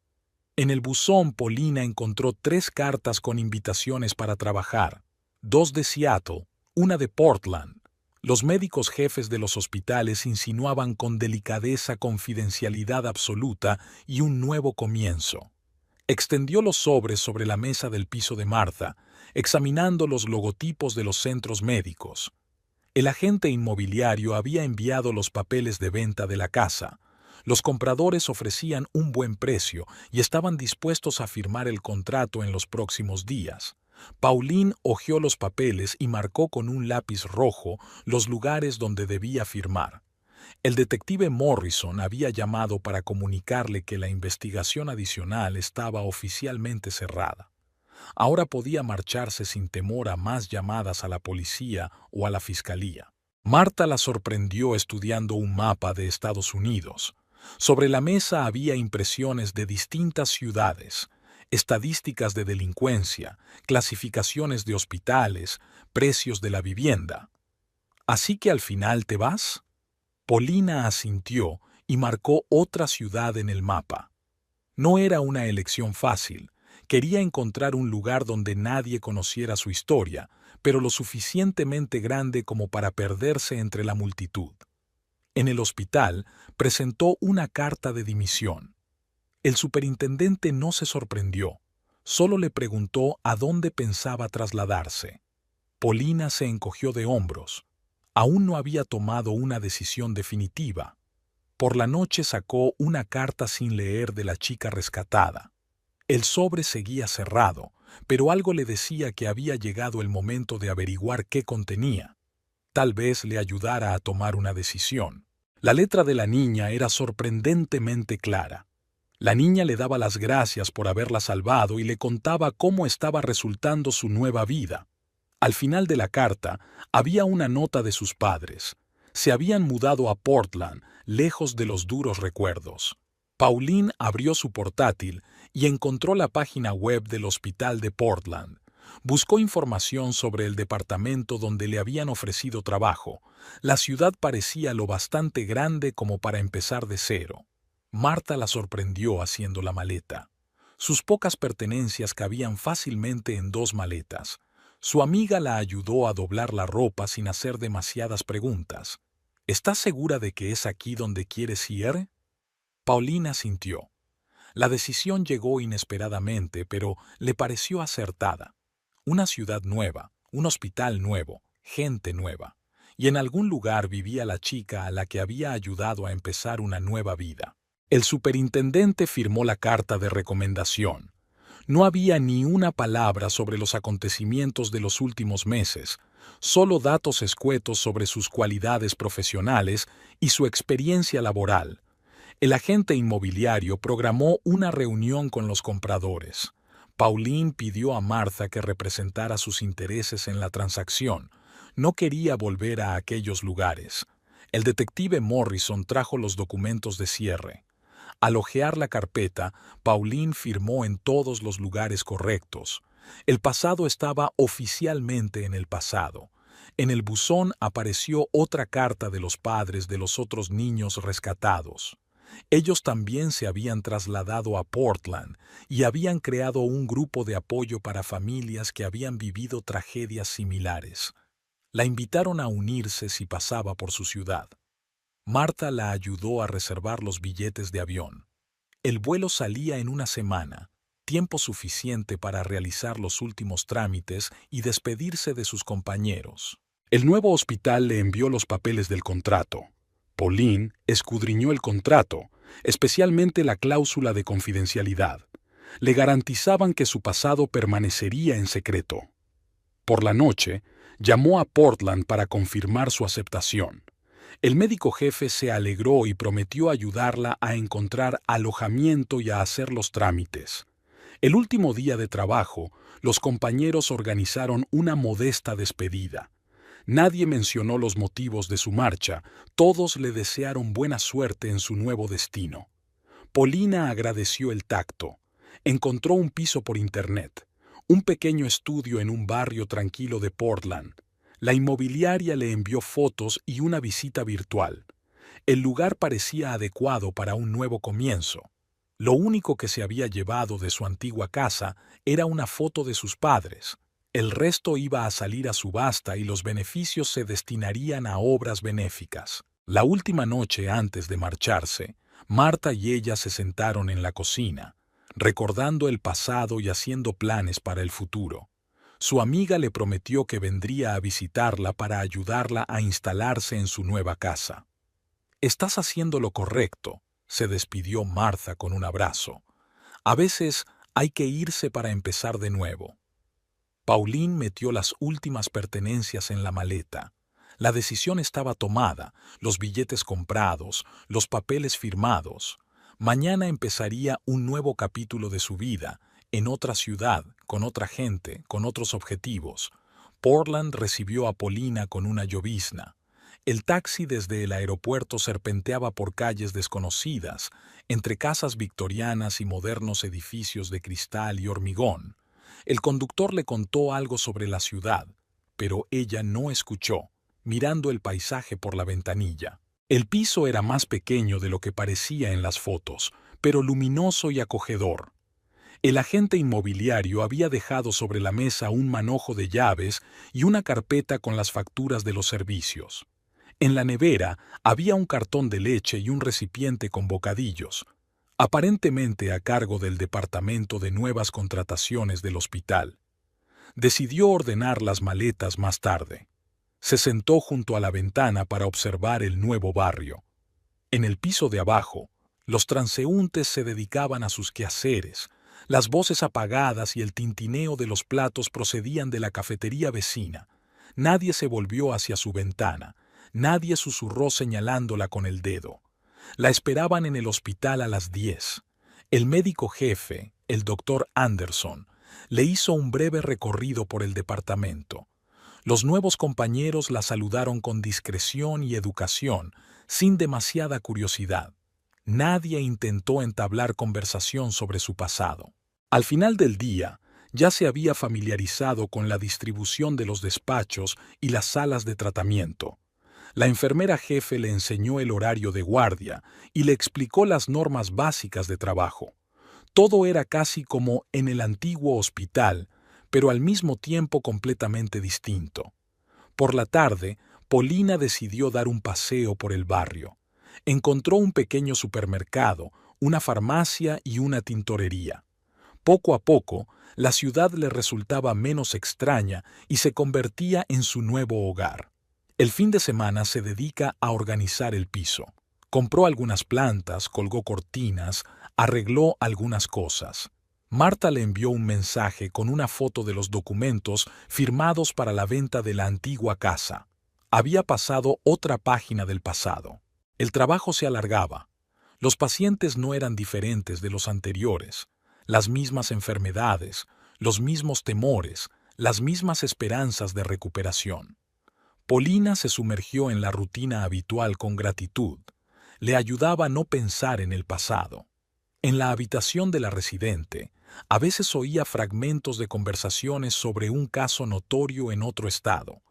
En el buzón Paulina encontró 3 cartas con invitaciones para trabajar, 2 de Seattle, una de Portland. Los médicos jefes de los hospitales insinuaban con delicadeza confidencialidad absoluta y un nuevo comienzo. Extendió los sobres sobre la mesa del piso de Martha, examinando los logotipos de los centros médicos. El agente inmobiliario había enviado los papeles de venta de la casa. Los compradores ofrecían un buen precio y estaban dispuestos a firmar el contrato en los próximos días. Pauline hojeó los papeles y marcó con un lápiz rojo los lugares donde debía firmar. El detective Morrison había llamado para comunicarle que la investigación adicional estaba oficialmente cerrada. Ahora podía marcharse sin temor a más llamadas a la policía o a la fiscalía. Marta la sorprendió estudiando un mapa de Estados Unidos. Sobre la mesa había impresiones de distintas ciudades, estadísticas de delincuencia, clasificaciones de hospitales, precios de la vivienda. ¿Así que al final te vas? Paulina asintió y marcó otra ciudad en el mapa. No era una elección fácil. Quería encontrar un lugar donde nadie conociera su historia, pero lo suficientemente grande como para perderse entre la multitud. En el hospital presentó una carta de dimisión. El superintendente no se sorprendió, solo le preguntó a dónde pensaba trasladarse. Paulina se encogió de hombros. Aún no había tomado una decisión definitiva. Por la noche sacó una carta sin leer de la chica rescatada. El sobre seguía cerrado, pero algo le decía que había llegado el momento de averiguar qué contenía. Tal vez le ayudara a tomar una decisión. La letra de la niña era sorprendentemente clara. La niña le daba las gracias por haberla salvado y le contaba cómo estaba resultando su nueva vida. Al final de la carta había una nota de sus padres. Se habían mudado a Portland, lejos de los duros recuerdos. Pauline abrió su portátil y encontró la página web del hospital de Portland. Buscó información sobre el departamento donde le habían ofrecido trabajo. La ciudad parecía lo bastante grande como para empezar de cero. Marta la sorprendió haciendo la maleta. Sus pocas pertenencias cabían fácilmente en 2 maletas. Su amiga la ayudó a doblar la ropa sin hacer demasiadas preguntas. ¿Estás segura de que es aquí donde quieres ir? Paulina sintió. La decisión llegó inesperadamente, pero le pareció acertada. Una ciudad nueva, un hospital nuevo, gente nueva. Y en algún lugar vivía la chica a la que había ayudado a empezar una nueva vida. El superintendente firmó la carta de recomendación. No había ni una palabra sobre los acontecimientos de los últimos meses, solo datos escuetos sobre sus cualidades profesionales y su experiencia laboral. El agente inmobiliario programó una reunión con los compradores. Pauline pidió a Martha que representara sus intereses en la transacción. No quería volver a aquellos lugares. El detective Morrison trajo los documentos de cierre. Al hojear la carpeta, Pauline firmó en todos los lugares correctos. El pasado estaba oficialmente en el pasado. En el buzón apareció otra carta de los padres de los otros niños rescatados. Ellos también se habían trasladado a Portland y habían creado un grupo de apoyo para familias que habían vivido tragedias similares. La invitaron a unirse si pasaba por su ciudad. Marta la ayudó a reservar los billetes de avión. El vuelo salía en una semana, tiempo suficiente para realizar los últimos trámites y despedirse de sus compañeros. El nuevo hospital le envió los papeles del contrato. Pauline escudriñó el contrato, especialmente la cláusula de confidencialidad. Le garantizaban que su pasado permanecería en secreto. Por la noche, llamó a Portland para confirmar su aceptación. El médico jefe se alegró y prometió ayudarla a encontrar alojamiento y a hacer los trámites. El último día de trabajo, los compañeros organizaron una modesta despedida. Nadie mencionó los motivos de su marcha, todos le desearon buena suerte en su nuevo destino. Paulina agradeció el tacto. Encontró un piso por internet, un pequeño estudio en un barrio tranquilo de Portland. La inmobiliaria le envió fotos y una visita virtual. El lugar parecía adecuado para un nuevo comienzo. Lo único que se había llevado de su antigua casa era una foto de sus padres. El resto iba a salir a subasta y los beneficios se destinarían a obras benéficas. La última noche antes de marcharse, Marta y ella se sentaron en la cocina, recordando el pasado y haciendo planes para el futuro. Su amiga le prometió que vendría a visitarla para ayudarla a instalarse en su nueva casa. «Estás haciendo lo correcto», se despidió Martha con un abrazo. «A veces hay que irse para empezar de nuevo». Pauline metió las últimas pertenencias en la maleta. La decisión estaba tomada, los billetes comprados, los papeles firmados. Mañana empezaría un nuevo capítulo de su vida, en otra ciudad, con otra gente, con otros objetivos. Portland recibió a Paulina con una llovizna. El taxi desde el aeropuerto serpenteaba por calles desconocidas, entre casas victorianas y modernos edificios de cristal y hormigón. El conductor le contó algo sobre la ciudad, pero ella no escuchó, mirando el paisaje por la ventanilla. El piso era más pequeño de lo que parecía en las fotos, pero luminoso y acogedor. El agente inmobiliario había dejado sobre la mesa un manojo de llaves y una carpeta con las facturas de los servicios. En la nevera había un cartón de leche y un recipiente con bocadillos, aparentemente a cargo del departamento de nuevas contrataciones del hospital. Decidió ordenar las maletas más tarde. Se sentó junto a la ventana para observar el nuevo barrio. En el piso de abajo, los transeúntes se dedicaban a sus quehaceres. Las voces apagadas y el tintineo de los platos procedían de la cafetería vecina. Nadie se volvió hacia su ventana. Nadie susurró señalándola con el dedo. La esperaban en el hospital a las 10. El médico jefe, el doctor Anderson, le hizo un breve recorrido por el departamento. Los nuevos compañeros la saludaron con discreción y educación, sin demasiada curiosidad. Nadie intentó entablar conversación sobre su pasado. Al final del día, ya se había familiarizado con la distribución de los despachos y las salas de tratamiento. La enfermera jefe le enseñó el horario de guardia y le explicó las normas básicas de trabajo. Todo era casi como en el antiguo hospital, pero al mismo tiempo completamente distinto. Por la tarde, Paulina decidió dar un paseo por el barrio. Encontró un pequeño supermercado, una farmacia y una tintorería. Poco a poco, la ciudad le resultaba menos extraña y se convertía en su nuevo hogar. El fin de semana se dedica a organizar el piso. Compró algunas plantas, colgó cortinas, arregló algunas cosas. Marta le envió un mensaje con una foto de los documentos firmados para la venta de la antigua casa. Había pasado otra página del pasado. El trabajo se alargaba. Los pacientes no eran diferentes de los anteriores. Las mismas enfermedades, los mismos temores, las mismas esperanzas de recuperación. Paulina se sumergió en la rutina habitual con gratitud. Le ayudaba a no pensar en el pasado. En la habitación de la residente, a veces oía fragmentos de conversaciones sobre un caso notorio en otro estado.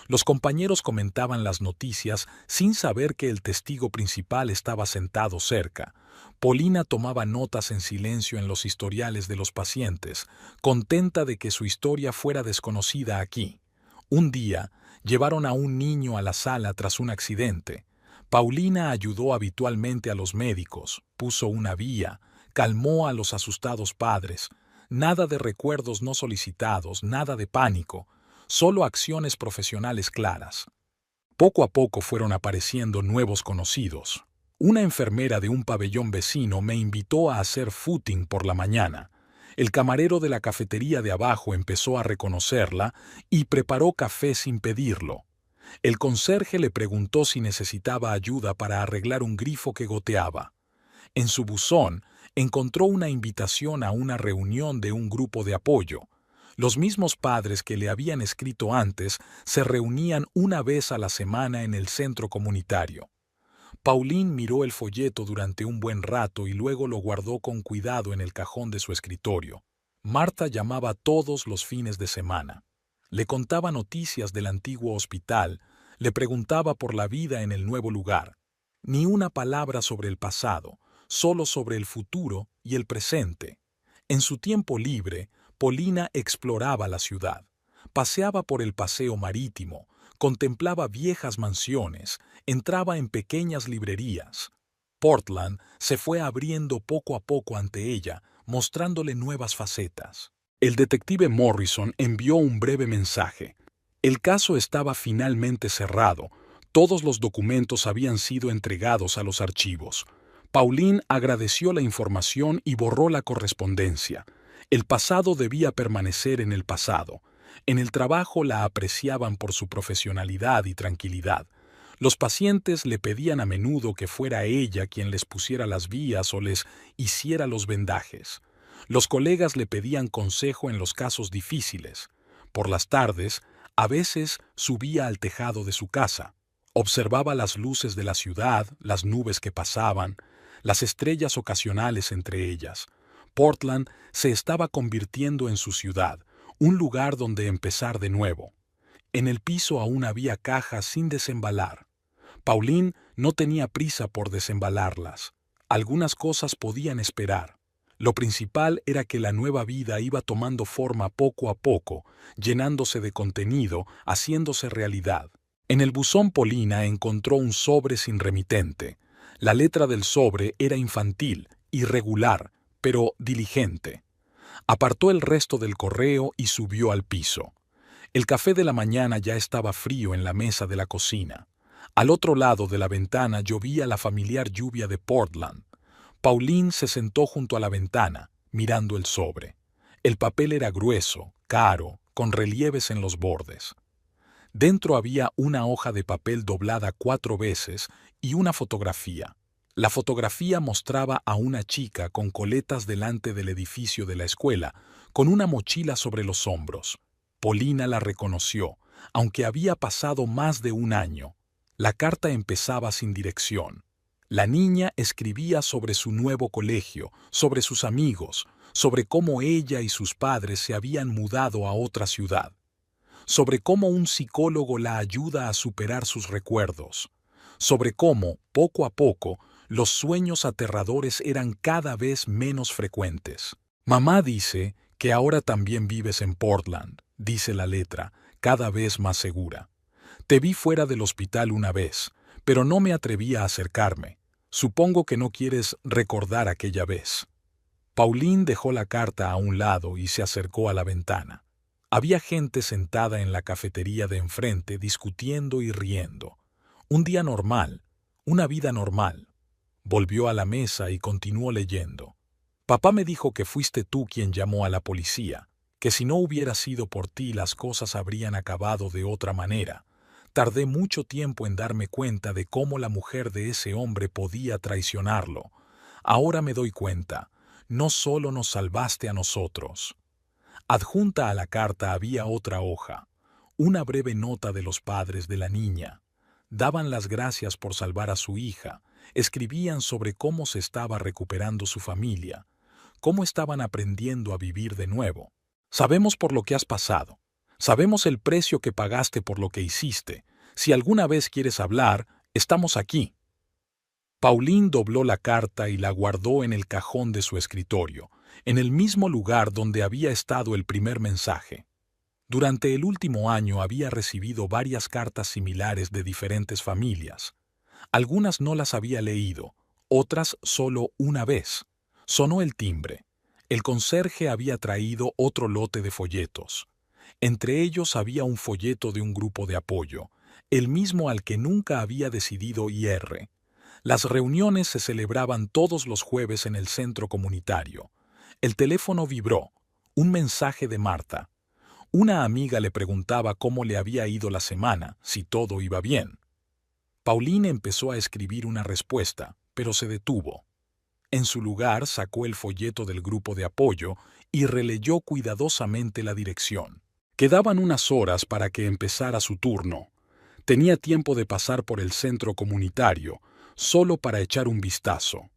Los compañeros comentaban las noticias sin saber que el testigo principal estaba sentado cerca. Paulina tomaba notas en silencio en los historiales de los pacientes, contenta de que su historia fuera desconocida aquí. Un día, llevaron a un niño a la sala tras un accidente. Paulina ayudó habitualmente a los médicos, puso una vía, calmó a los asustados padres. Nada de recuerdos no solicitados, nada de pánico, solo acciones profesionales claras. Poco a poco fueron apareciendo nuevos conocidos. Una enfermera de un pabellón vecino me invitó a hacer footing por la mañana. El camarero de la cafetería de abajo empezó a reconocerla y preparó café sin pedirlo. El conserje le preguntó si necesitaba ayuda para arreglar un grifo que goteaba. En su buzón encontró una invitación a una reunión de un grupo de apoyo. Los mismos padres que le habían escrito antes se reunían una vez a la semana en el centro comunitario. Pauline miró el folleto durante un buen rato y luego lo guardó con cuidado en el cajón de su escritorio. Marta llamaba todos los fines de semana. Le contaba noticias del antiguo hospital, le preguntaba por la vida en el nuevo lugar. Ni una palabra sobre el pasado, solo sobre el futuro y el presente. En su tiempo libre, Paulina exploraba la ciudad. Paseaba por el paseo marítimo, contemplaba viejas mansiones, entraba en pequeñas librerías. Portland se fue abriendo poco a poco ante ella, mostrándole nuevas facetas. El detective Morrison envió un breve mensaje. El caso estaba finalmente cerrado. Todos los documentos habían sido entregados a los archivos. Pauline agradeció la información y borró la correspondencia. El pasado debía permanecer en el pasado. En el trabajo la apreciaban por su profesionalidad y tranquilidad. Los pacientes le pedían a menudo que fuera ella quien les pusiera las vías o les hiciera los vendajes. Los colegas le pedían consejo en los casos difíciles. Por las tardes, a veces subía al tejado de su casa. Observaba las luces de la ciudad, las nubes que pasaban, las estrellas ocasionales entre ellas. Portland se estaba convirtiendo en su ciudad, un lugar donde empezar de nuevo. En el piso aún había cajas sin desembalar. Pauline no tenía prisa por desembalarlas. Algunas cosas podían esperar. Lo principal era que la nueva vida iba tomando forma poco a poco, llenándose de contenido, haciéndose realidad. En el buzón Paulina encontró un sobre sin remitente. La letra del sobre era infantil, irregular, pero diligente. Apartó el resto del correo y subió al piso. El café de la mañana ya estaba frío en la mesa de la cocina. Al otro lado de la ventana llovía la familiar lluvia de Portland. Pauline se sentó junto a la ventana, mirando el sobre. El papel era grueso, caro, con relieves en los bordes. Dentro había una hoja de papel doblada 4 veces y una fotografía. La fotografía mostraba a una chica con coletas delante del edificio de la escuela, con una mochila sobre los hombros. Paulina la reconoció, aunque había pasado más de un año. La carta empezaba sin dirección. La niña escribía sobre su nuevo colegio, sobre sus amigos, sobre cómo ella y sus padres se habían mudado a otra ciudad, sobre cómo un psicólogo la ayuda a superar sus recuerdos, sobre cómo, poco a poco, los sueños aterradores eran cada vez menos frecuentes. Mamá dice que ahora también vives en Portland, dice la letra, cada vez más segura. Te vi fuera del hospital una vez, pero no me atreví a acercarme. Supongo que no quieres recordar aquella vez. Pauline dejó la carta a un lado y se acercó a la ventana. Había gente sentada en la cafetería de enfrente discutiendo y riendo. Un día normal, una vida normal. Volvió a la mesa y continuó leyendo. Papá me dijo que fuiste tú quien llamó a la policía, que si no hubiera sido por ti las cosas habrían acabado de otra manera. Tardé mucho tiempo en darme cuenta de cómo la mujer de ese hombre podía traicionarlo. Ahora me doy cuenta, no solo nos salvaste a nosotros. Adjunta a la carta había otra hoja, una breve nota de los padres de la niña. Daban las gracias por salvar a su hija, escribían sobre cómo se estaba recuperando su familia, cómo estaban aprendiendo a vivir de nuevo. Sabemos por lo que has pasado. Sabemos el precio que pagaste por lo que hiciste. Si alguna vez quieres hablar, estamos aquí. Pauline dobló la carta y la guardó en el cajón de su escritorio, en el mismo lugar donde había estado el primer mensaje. Durante el último año había recibido varias cartas similares de diferentes familias. Algunas no las había leído, otras solo una vez. Sonó el timbre. El conserje había traído otro lote de folletos. Entre ellos había un folleto de un grupo de apoyo, el mismo al que nunca había decidido IR. Las reuniones se celebraban todos los jueves en el centro comunitario. El teléfono vibró. Un mensaje de Marta. Una amiga le preguntaba cómo le había ido la semana, si todo iba bien. Pauline empezó a escribir una respuesta, pero se detuvo. En su lugar sacó el folleto del grupo de apoyo y releyó cuidadosamente la dirección. Quedaban unas horas para que empezara su turno. Tenía tiempo de pasar por el centro comunitario, solo para echar un vistazo.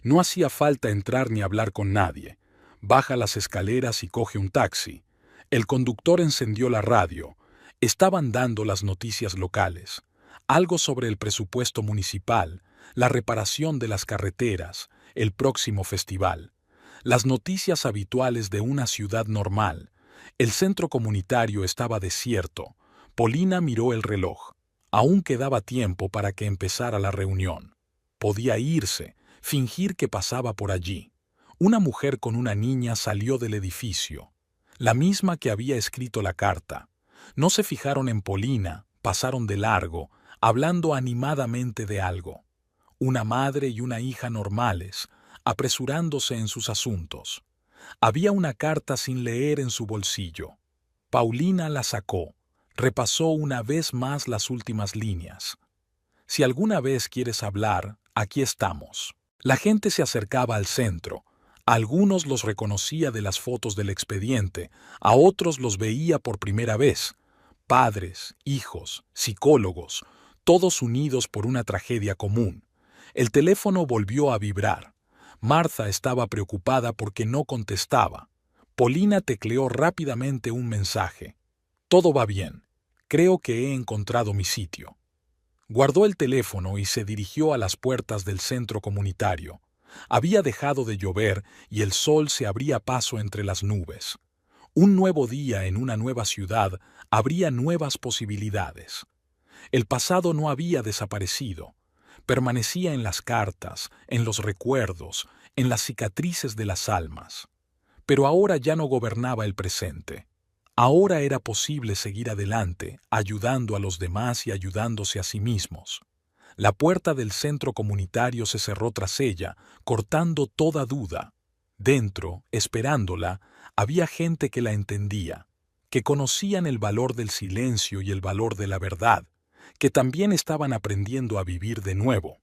No hacía falta entrar ni hablar con nadie. Baja las escaleras y coge un taxi. El conductor encendió la radio. Estaban dando las noticias locales. Algo sobre el presupuesto municipal, la reparación de las carreteras, el próximo festival. Las noticias habituales de una ciudad normal. El centro comunitario estaba desierto. Paulina miró el reloj. Aún quedaba tiempo para que empezara la reunión. Podía irse, fingir que pasaba por allí. Una mujer con una niña salió del edificio. La misma que había escrito la carta. No se fijaron en Paulina, pasaron de largo, hablando animadamente de algo. Una madre y una hija normales, apresurándose en sus asuntos. Había una carta sin leer en su bolsillo. Paulina la sacó, repasó una vez más las últimas líneas. Si alguna vez quieres hablar, aquí estamos. La gente se acercaba al centro. A algunos los reconocía de las fotos del expediente, a otros los veía por primera vez. Padres, hijos, psicólogos, todos unidos por una tragedia común. El teléfono volvió a vibrar. Martha estaba preocupada porque no contestaba. Paulina tecleó rápidamente un mensaje. Todo va bien. Creo que he encontrado mi sitio. Guardó el teléfono y se dirigió a las puertas del centro comunitario. Había dejado de llover y el sol se abría paso entre las nubes. Un nuevo día en una nueva ciudad abría nuevas posibilidades. El pasado no había desaparecido. Permanecía en las cartas, en los recuerdos, en las cicatrices de las almas. Pero ahora ya no gobernaba el presente. Ahora era posible seguir adelante, ayudando a los demás y ayudándose a sí mismos. La puerta del centro comunitario se cerró tras ella, cortando toda duda. Dentro, esperándola, había gente que la entendía, que conocían el valor del silencio y el valor de la verdad, que también estaban aprendiendo a vivir de nuevo.